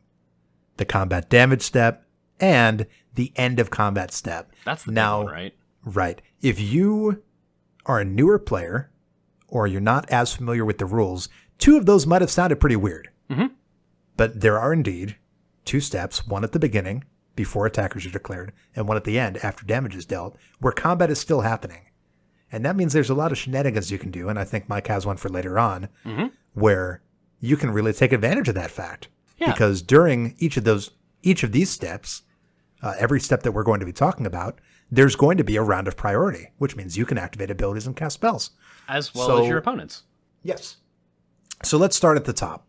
the combat damage step, and the end of combat step. That's the big one, right? Right. If you are a newer player or you're not as familiar with the rules, 2 of those might have sounded pretty weird. Mm-hmm. But there are indeed 2 steps, one at the beginning, before attackers are declared, and one at the end, after damage is dealt, where combat is still happening. And that means there's a lot of shenanigans you can do, and I think Mike has one for later on, where you can really take advantage of that fact. Yeah. Because during each of these steps, every step that we're going to be talking about, there's going to be a round of priority, which means you can activate abilities and cast spells. As well as your opponents. Yes. So let's start at the top.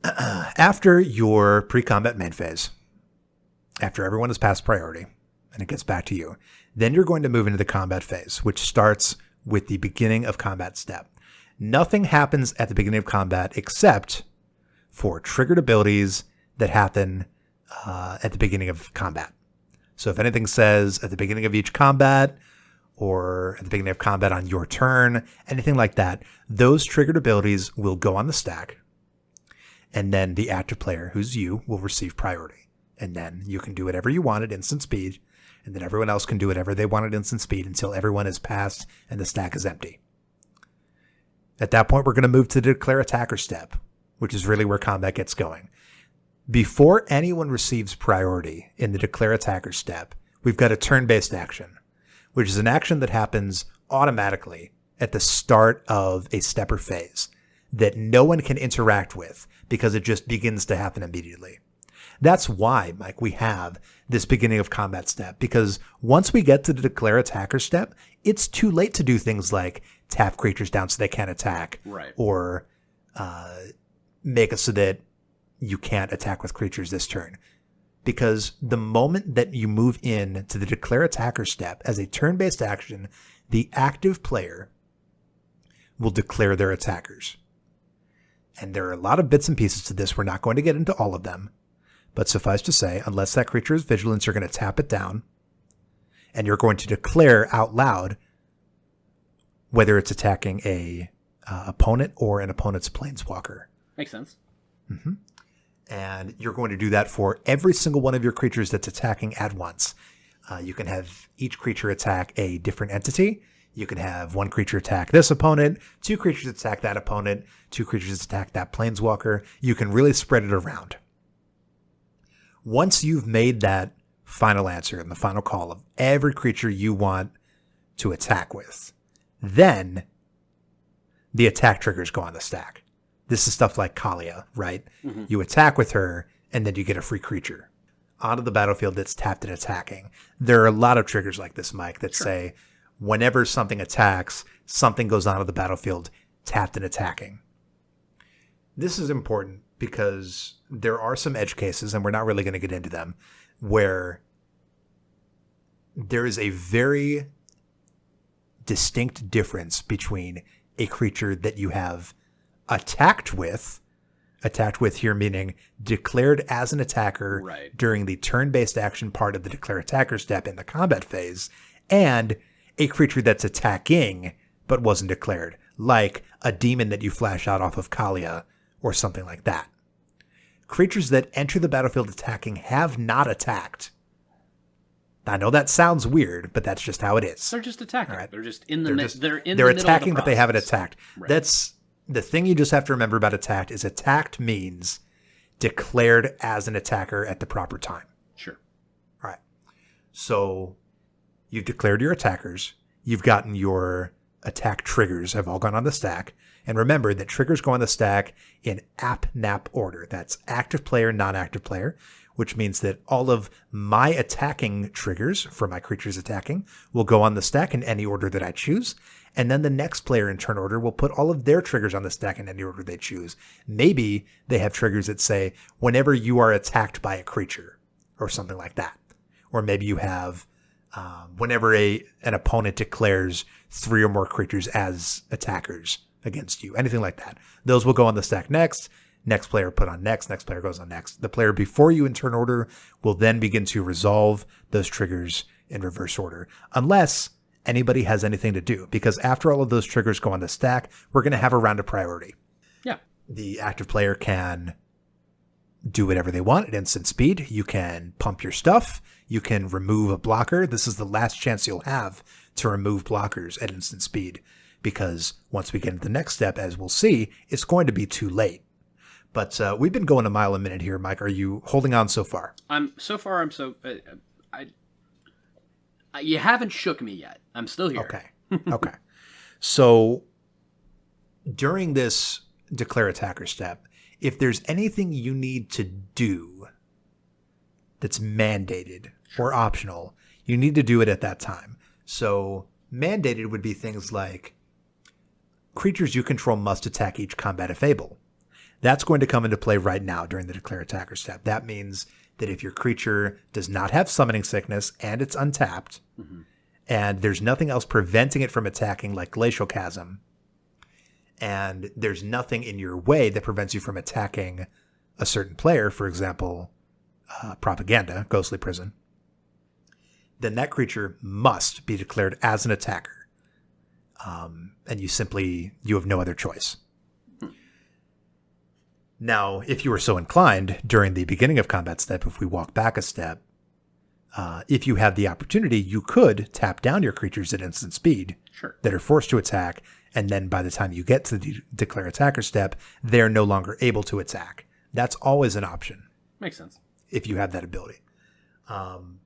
After your pre-combat main phase, after everyone has passed priority, and it gets back to you, then you're going to move into the combat phase, which starts with the beginning of combat step. Nothing happens at the beginning of combat except for triggered abilities that happen at the beginning of combat. So if anything says at the beginning of each combat or at the beginning of combat on your turn, anything like that, those triggered abilities will go on the stack. And then the active player, who's you, will receive priority. And then you can do whatever you want at instant speed. And then everyone else can do whatever they want at instant speed until everyone is passed and the stack is empty. At that point, we're going to move to the declare attacker step, which is really where combat gets going. Before anyone receives priority in the declare attacker step, we've got a turn-based action, which is an action that happens automatically at the start of a step or phase that no one can interact with because it just begins to happen immediately. That's why, Mike, we have this beginning of combat step, because once we get to the declare attacker step, it's too late to do things like tap creatures down so they can't attack, right, or make it so that you can't attack with creatures this turn. Because the moment that you move in to the declare attacker step as a turn-based action, the active player will declare their attackers. And there are a lot of bits and pieces to this. We're not going to get into all of them. But suffice to say, unless that creature is vigilance, you're going to tap it down. And you're going to declare out loud whether it's attacking a opponent or an opponent's planeswalker. Makes sense. Mm-hmm. And you're going to do that for every single one of your creatures that's attacking at once. You can have each creature attack a different entity. You can have one creature attack this opponent, two creatures attack that opponent, two creatures attack that planeswalker. You can really spread it around. Once you've made that final answer and the final call of every creature you want to attack with, then the attack triggers go on the stack. This is stuff like Kalia, right? Mm-hmm. You attack with her, and then you get a free creature onto the battlefield that's tapped and attacking. There are a lot of triggers like this, Mike, that say whenever something attacks, something goes onto the battlefield tapped and attacking. This is important because there are some edge cases, and we're not really going to get into them, where there is a very distinct difference between a creature that you have attacked with here meaning declared as an attacker during the turn-based action part of the declare attacker step in the combat phase, and a creature that's attacking but wasn't declared, like a demon that you flash out off of Kalia or something like that. Creatures that enter the battlefield attacking have not attacked. I know that sounds weird, but that's just how it is. They're just attacking. Right. They're just in the they're attacking, but they haven't attacked. Right. That's the thing you just have to remember about attacked is attacked means declared as an attacker at the proper time. Sure. All right. So you've declared your attackers. You've gotten your attack triggers have all gone on the stack. And remember that triggers go on the stack in app-nap order. That's active player, non-active player, which means that all of my attacking triggers for my creatures attacking will go on the stack in any order that I choose. And then the next player in turn order will put all of their triggers on the stack in any order they choose. Maybe they have triggers that say, whenever you are attacked by a creature, or something like that. Or maybe you have, whenever an opponent declares 3 or more creatures as attackers against you, anything like that. Those will go on the stack next. Next player put on next. Next player goes on next. The player before you in turn order will then begin to resolve those triggers in reverse order. Unless anybody has anything to do. Because after all of those triggers go on the stack, we're going to have a round of priority. Yeah. The active player can do whatever they want at instant speed. You can pump your stuff. You can remove a blocker. This is the last chance you'll have to remove blockers at instant speed. Because once we get into the next step, as we'll see, it's going to be too late. But we've been going a mile a minute here, Mike. Are you holding on so far? You haven't shook me yet. I'm still here. Okay. Okay. So during this declare attacker step, if there's anything you need to do that's mandated or optional, you need to do it at that time. So mandated would be things like creatures you control must attack each combat if able. That's going to come into play right now during the declare attacker step. That means that if your creature does not have summoning sickness and it's untapped, and there's nothing else preventing it from attacking like Glacial Chasm, and there's nothing in your way that prevents you from attacking a certain player, for example, Propaganda, Ghostly Prison, then that creature must be declared as an attacker. And you have no other choice. Now, if you were so inclined during the beginning of combat step, if we walk back a step, if you have the opportunity, you could tap down your creatures at instant speed that are forced to attack, and then by the time you get to the declare attacker step, they're no longer able to attack. That's always an option. Makes sense. If you have that ability. And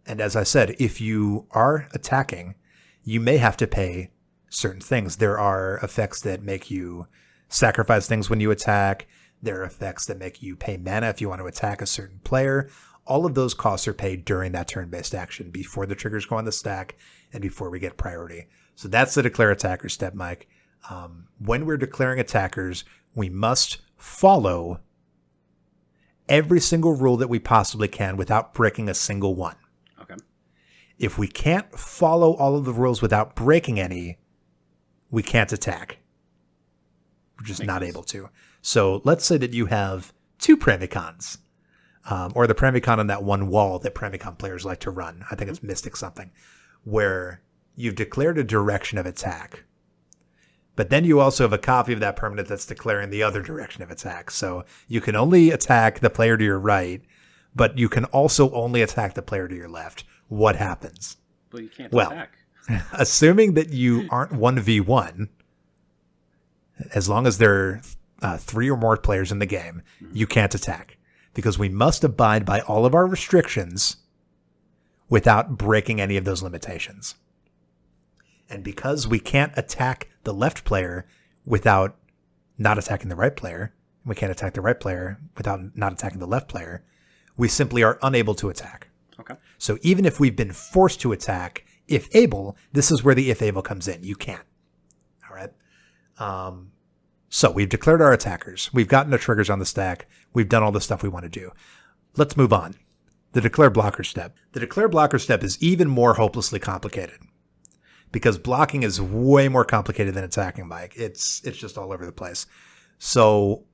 as I said, if you are attacking, you may have to pay certain things. There are effects that make you sacrifice things when you attack. There are effects that make you pay mana if you want to attack a certain player. All of those costs are paid during that turn-based action before the triggers go on the stack and before we get priority. So that's the declare attacker step, Mike. When we're declaring attackers, we must follow every single rule that we possibly can without breaking a single one. Okay. If we can't follow all of the rules without breaking any, we can't attack. We're just not able to. So let's say that you have 2 Pramicons, or the Pramicon on that one wall that Pramicon players like to run. I think it's Mystic something, where you've declared a direction of attack. But then you also have a copy of that permanent that's declaring the other direction of attack. So you can only attack the player to your right, but you can also only attack the player to your left. What happens? Well, you can't Well, attack. assuming that you aren't 1v1, as long as there are 3 or more players in the game, you can't attack. Because we must abide by all of our restrictions without breaking any of those limitations. And because we can't attack the left player without not attacking the right player, and we can't attack the right player without not attacking the left player, we simply are unable to attack. Okay. So even if we've been forced to attack, if able, this is where the if able comes in. You can't. All right. So we've declared our attackers. We've gotten the triggers on the stack. We've done all the stuff we want to do. Let's move on. The declare blocker step. The declare blocker step is even more hopelessly complicated because blocking is way more complicated than attacking, Mike. It's just all over the place. So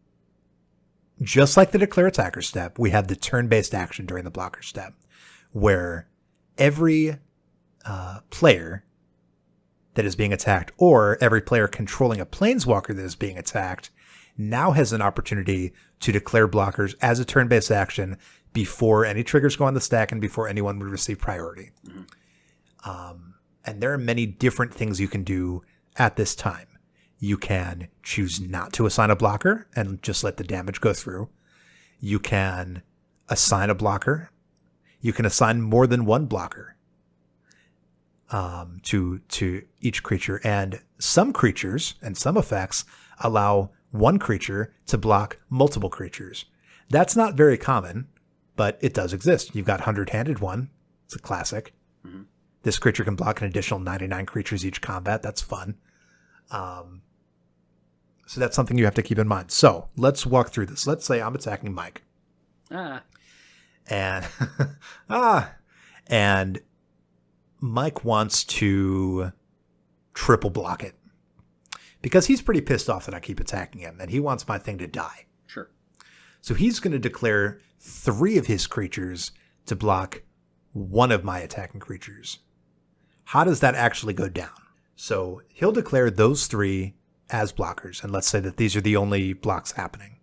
just like the declare attacker step, we have the turn-based action during the blocker step where every player that is being attacked or every player controlling a planeswalker that is being attacked now has an opportunity to declare blockers as a turn-based action before any triggers go on the stack and before anyone would receive priority. And there are many different things you can do at this time. You can choose not to assign a blocker and just let the damage go through. You can assign a blocker. You can assign more than one blocker to each creature. And some creatures and some effects allow one creature to block multiple creatures. That's not very common, but it does exist. You've got 100-handed one. It's a classic. Mhm. This creature can block an additional 99 creatures each combat. That's fun. So that's something you have to keep in mind. So let's walk through this. Let's say I'm attacking Mike. And and Mike wants to triple block it because he's pretty pissed off that I keep attacking him and he wants my thing to die. Sure. So he's going to declare 3 of his creatures to block one of my attacking creatures. How does that actually go down? So he'll declare those 3 as blockers, and let's say that these are the only blocks happening.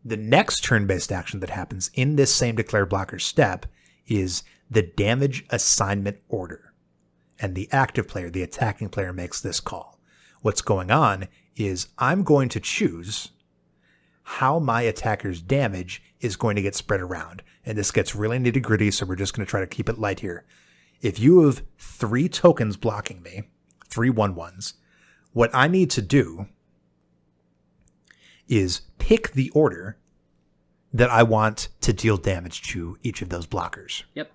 The next turn-based action that happens in this same declare blocker step is the damage assignment order. And the active player, the attacking player, makes this call. What's going on is I'm going to choose how my attacker's damage is going to get spread around. And this gets really nitty-gritty, so we're just going to try to keep it light here. If you have 3 tokens blocking me, 3 1/1s, what I need to do is pick the order that I want to deal damage to each of those blockers. Yep.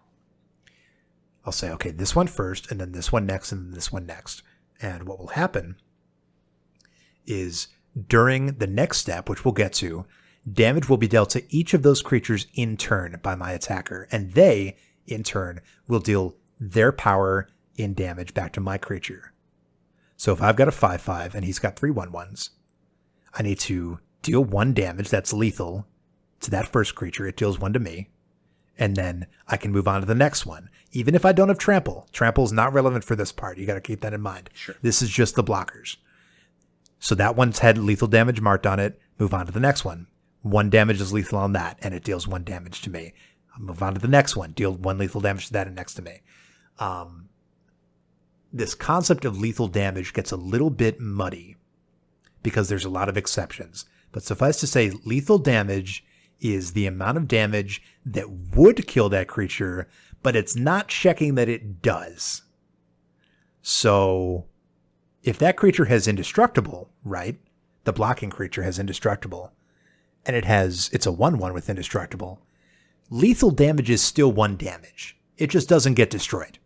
I'll say, okay, this one first, and then this one next, and then this one next. And what will happen is during the next step, which we'll get to, damage will be dealt to each of those creatures in turn by my attacker, and they, in turn, will deal their power in damage back to my creature. So if I've got a 5/5 and he's got 3 1/1s, I need to deal 1 damage that's lethal to that first creature. It deals 1 to me. And then I can move on to the next one. Even if I don't have trample. Trample is not relevant for this part. You got to keep that in mind. Sure. This is just the blockers. So that one's had lethal damage marked on it. Move on to the next one. 1 damage is lethal on that, and it deals 1 damage to me. I'll move on to the next one. Deal 1 lethal damage to that and next to me. This concept of lethal damage gets a little bit muddy because there's a lot of exceptions. But suffice to say, lethal damage is the amount of damage that would kill that creature, but it's not checking that it does. So if that creature has indestructible, right? The blocking creature has indestructible, and it's a 1/1 with indestructible. Lethal damage is still 1 damage. It just doesn't get destroyed.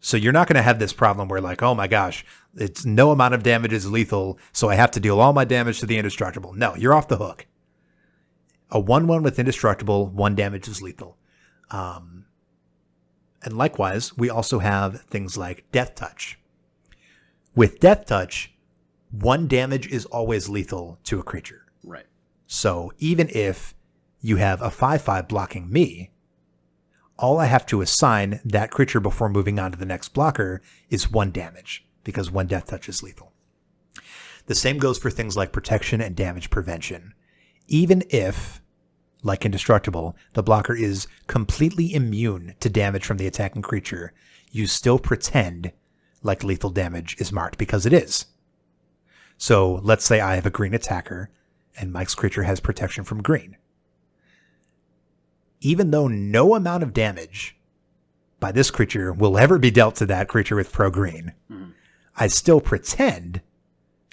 So you're not going to have this problem where like, oh my gosh, it's no amount of damage is lethal, so I have to deal all my damage to the indestructible. No, you're off the hook. A 1/1 with indestructible, 1 damage is lethal. And likewise, we also have things like Death Touch. With Death Touch, 1 damage is always lethal to a creature. Right. So even if you have a 5/5 blocking me, all I have to assign that creature before moving on to the next blocker is 1 damage, because one death touch is lethal. The same goes for things like protection and damage prevention. Even if, like Indestructible, the blocker is completely immune to damage from the attacking creature, you still pretend like lethal damage is marked, because it is. So let's say I have a green attacker and Mike's creature has protection from green. Even though no amount of damage by this creature will ever be dealt to that creature with pro green, I still pretend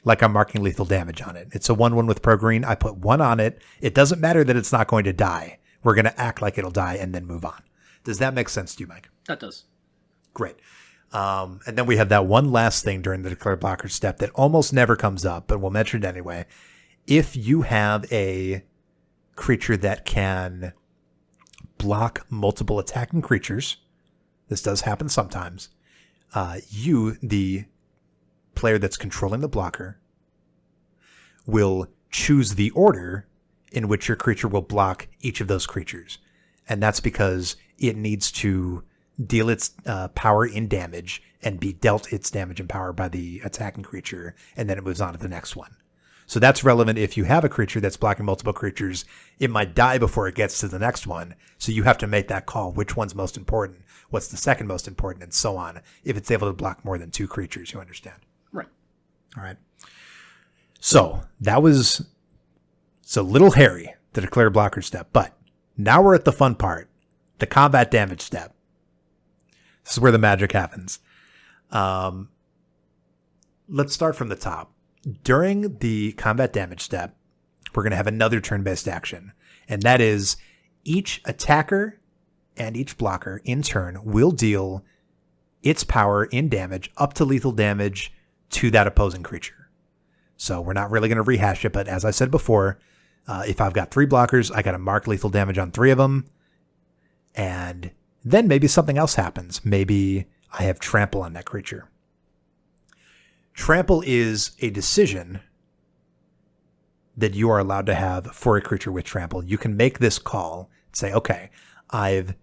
like I'm marking lethal damage on it. It's a 1/1 with pro green. I put 1 on it. It doesn't matter that it's not going to die. We're going to act like it'll die and then move on. Does that make sense to you, Mike? That does. Great. And then we have that one last thing during the declare blocker step that almost never comes up, but we'll mention it anyway. If you have a creature that can block multiple attacking creatures, this does happen sometimes, you, the player that's controlling the blocker, will choose the order in which your creature will block each of those creatures. And that's because it needs to deal its power in damage and be dealt its damage and power by the attacking creature, and then it moves on to the next one. So that's relevant if you have a creature that's blocking multiple creatures. It might die before it gets to the next one, so you have to make that call. Which one's most important? What's the second most important? And so on. If it's able to block more than 2 creatures, you understand. Right. All right. So that was a little hairy, the declare blocker step. But now we're at the fun part, the combat damage step. This is where the magic happens. Let's start from the top. During the combat damage step, we're going to have another turn-based action. And that is each attacker and each blocker in turn will deal its power in damage up to lethal damage to that opposing creature. So we're not really going to rehash it, but as I said before, if I've got 3 blockers, I got to mark lethal damage on 3 of them. And then maybe something else happens. Maybe I have trample on that creature. Trample is a decision that you are allowed to have for a creature with trample. You can make this call and say, okay, I've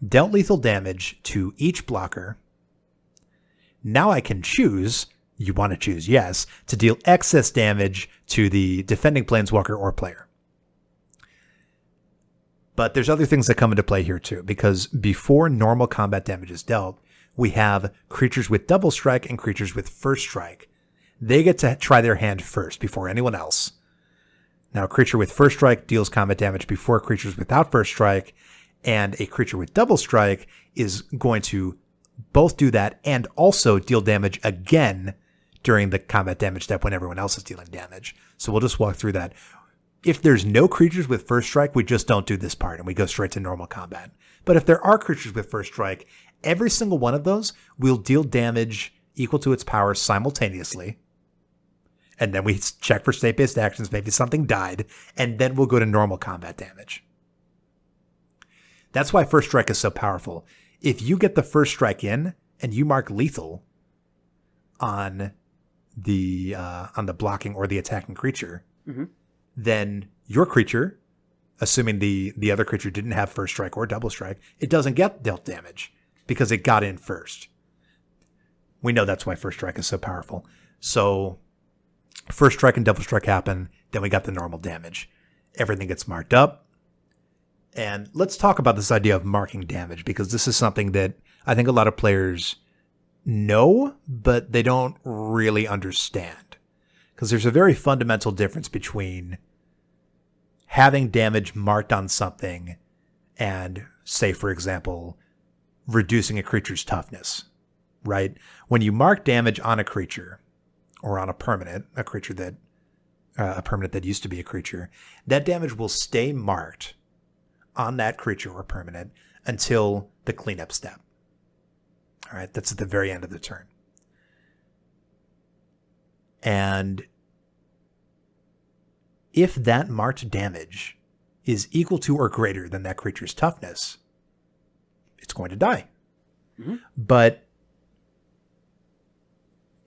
dealt lethal damage to each blocker. Now I can choose, you want to choose yes, to deal excess damage to the defending planeswalker or player. But there's other things that come into play here too, because before normal combat damage is dealt, we have creatures with double strike and creatures with first strike. They get to try their hand first before anyone else. Now, a creature with first strike deals combat damage before creatures without first strike, and a creature with double strike is going to both do that and also deal damage again during the combat damage step when everyone else is dealing damage. So we'll just walk through that. If there's no creatures with first strike, we just don't do this part and we go straight to normal combat. But if there are creatures with first strike, every single one of those will deal damage equal to its power simultaneously. And then we check for state-based actions, maybe something died, and then we'll go to normal combat damage. That's why first strike is so powerful. If you get the first strike in and you mark lethal on the blocking or the attacking creature, then your creature, assuming the other creature didn't have first strike or double strike, it doesn't get dealt damage because it got in first. We know that's why first strike is so powerful. So first strike and double strike happen, then we got the normal damage. Everything gets marked up. And let's talk about this idea of marking damage, because this is something that I think a lot of players know, but they don't really understand. Because there's a very fundamental difference between having damage marked on something and, say, for example, reducing a creature's toughness, right? When you mark damage on a creature, or on a permanent that used to be a creature, that damage will stay marked on that creature or permanent until the cleanup step. All right, that's at the very end of the turn. And if that marked damage is equal to or greater than that creature's toughness, it's going to die. But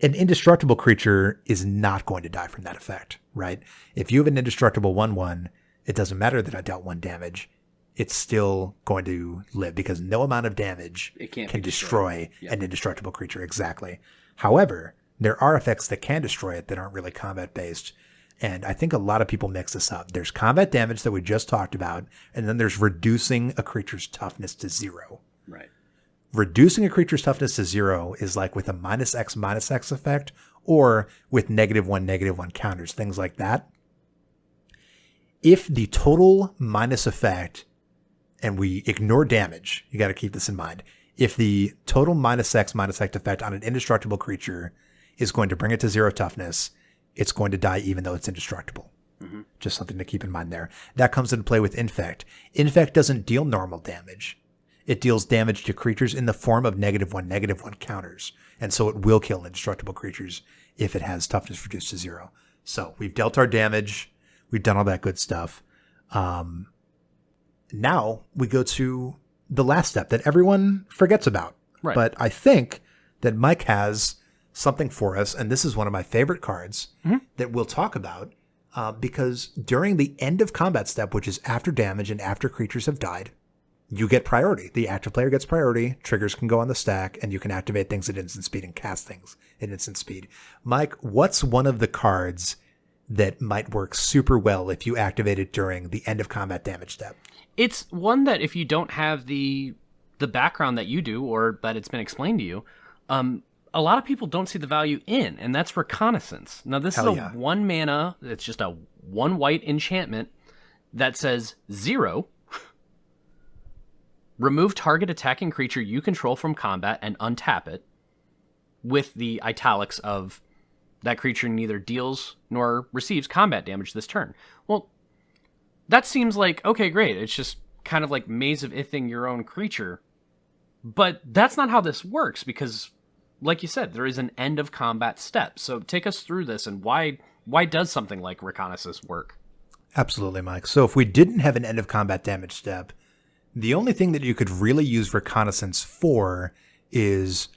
an indestructible creature is not going to die from that effect, right? If you have an indestructible 1/1, it doesn't matter that I dealt 1 damage. It's still going to live because no amount of damage can destroy an indestructible creature. Exactly. However, there are effects that can destroy it that aren't really combat based. And I think a lot of people mix this up. There's combat damage that we just talked about, and then there's reducing a creature's toughness to 0. Right. Reducing a creature's toughness to 0 is like with a -X effect, or with -1/-1 counters, things like that. If the total minus effect, and we ignore damage, you got to keep this in mind. If the total -X effect on an indestructible creature is going to bring it to 0 toughness, it's going to die even though it's indestructible. Mm-hmm. Just something to keep in mind there. That comes into play with Infect. Infect doesn't deal normal damage. It deals damage to creatures in the form of -1/-1 counters. And so it will kill indestructible creatures if it has toughness reduced to 0. So we've dealt our damage. We've done all that good stuff. Now we go to the last step that everyone forgets about. Right. But I think that Mike has something for us, and this is one of my favorite cards that we'll talk about because during the end of combat step, which is after damage and after creatures have died, you get priority. The active player gets priority, triggers can go on the stack, and you can activate things at instant speed and cast things at instant speed. Mike, what's one of the cards that might work super well if you activate it during the end of combat damage step? It's one that if you don't have the background that you do, or that it's been explained to you, a lot of people don't see the value in, and that's Reconnaissance. Now, this is a 1 mana, it's just a 1 white enchantment that says 0. Remove target attacking creature you control from combat and untap it, with the italics of that creature neither deals nor receives combat damage this turn. Well, that seems like, okay, great. It's just kind of like Maze of Ithing your own creature. But that's not how this works, because like you said, there is an end of combat step. So take us through this, and why does something like Reconnaissance work? Absolutely, Mike. So if we didn't have an end of combat damage step, the only thing that you could really use Reconnaissance for is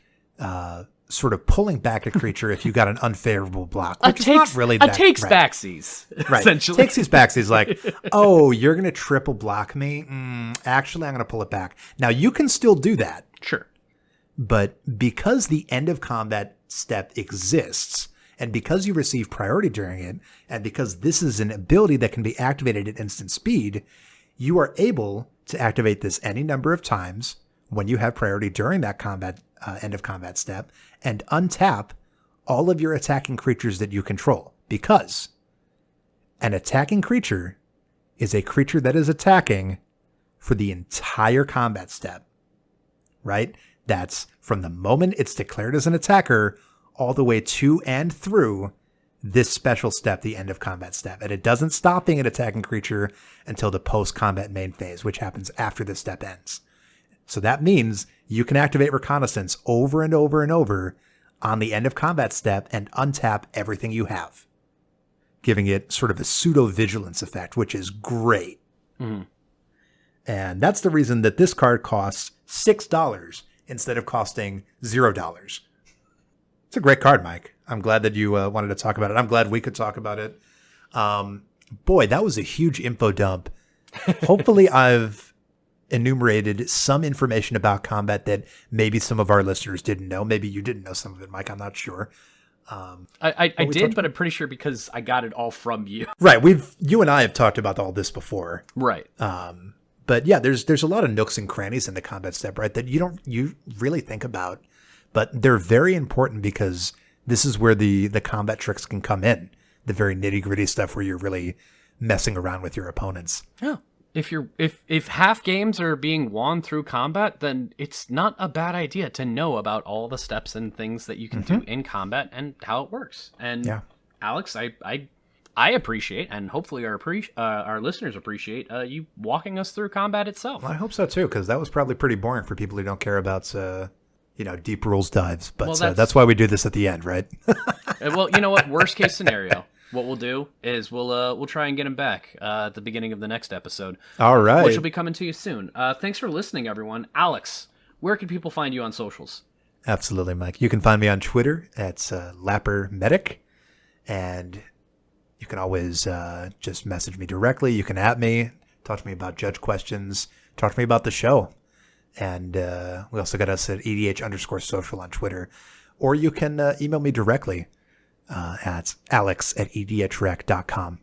sort of pulling back a creature if you got an unfavorable block, which is not really that. Takes backsies, right. Essentially. Takes these backsies like, oh, you're going to triple block me? Actually, I'm going to pull it back. Now, you can still do that. Sure. But because the end of combat step exists, and because you receive priority during it, and because this is an ability that can be activated at instant speed, you are able to activate this any number of times when you have priority during that combat end of combat step, and untap all of your attacking creatures that you control. Because an attacking creature is a creature that is attacking for the entire combat step, right? That's from the moment it's declared as an attacker all the way to and through this special step, the end of combat step. And it doesn't stop being an attacking creature until the post-combat main phase, which happens after the step ends. So that means you can activate Reconnaissance over and over and over on the end of combat step and untap everything you have, giving it sort of a pseudo-vigilance effect, which is great. Mm-hmm. And that's the reason that this card costs $6 instead of costing $0. It's a great card, Mike. I'm glad that you wanted to talk about it. I'm glad we could talk about it. Boy, that was a huge info dump. Hopefully I've enumerated some information about combat that maybe some of our listeners didn't know. Maybe you didn't know some of it, Mike. I'm not sure. I did, but I'm pretty sure because I got it all from you. Right. You and I have talked about all this before. Right. But yeah, there's a lot of nooks and crannies in the combat step, right, that you really think about, but they're very important because this is where the combat tricks can come in. The very nitty gritty stuff where you're really messing around with your opponents. Yeah. If half games are being won through combat, then it's not a bad idea to know about all the steps and things that you can do in combat and how it works. And yeah. Alex, I appreciate, and hopefully our listeners appreciate you walking us through combat itself. Well, I hope so too, because that was probably pretty boring for people who don't care about deep rules dives. But that's why we do this at the end, right? Well, you know what? Worst case scenario. What we'll do is we'll try and get him back at the beginning of the next episode. All right. Which will be coming to you soon. Thanks for listening, everyone. Alex, where can people find you on socials? Absolutely, Mike. You can find me on Twitter at LapperMedic, and you can always just message me directly. You can at me, talk to me about judge questions, talk to me about the show. And we also got us at EDH_social on Twitter. or you can email me directly at alex@edhrec.com.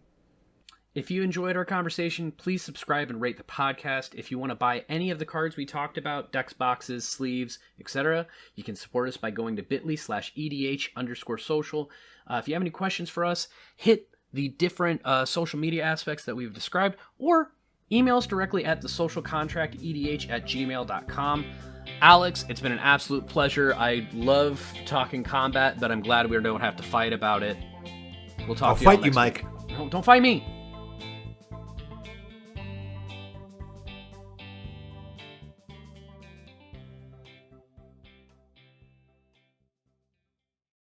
If you enjoyed our conversation, please subscribe and rate the podcast. If you want to buy any of the cards we talked about, decks, boxes, sleeves, etc., you can support us by going to bit.ly/EDH_social. If you have any questions for us, hit the different social media aspects that we've described, or email us directly at thesocialcontractedh@gmail.com. Alex, it's been an absolute pleasure. I love talking combat, but I'm glad we don't have to fight about it. We'll talk to you all I'll fight you, next Mike. week. No, don't fight me.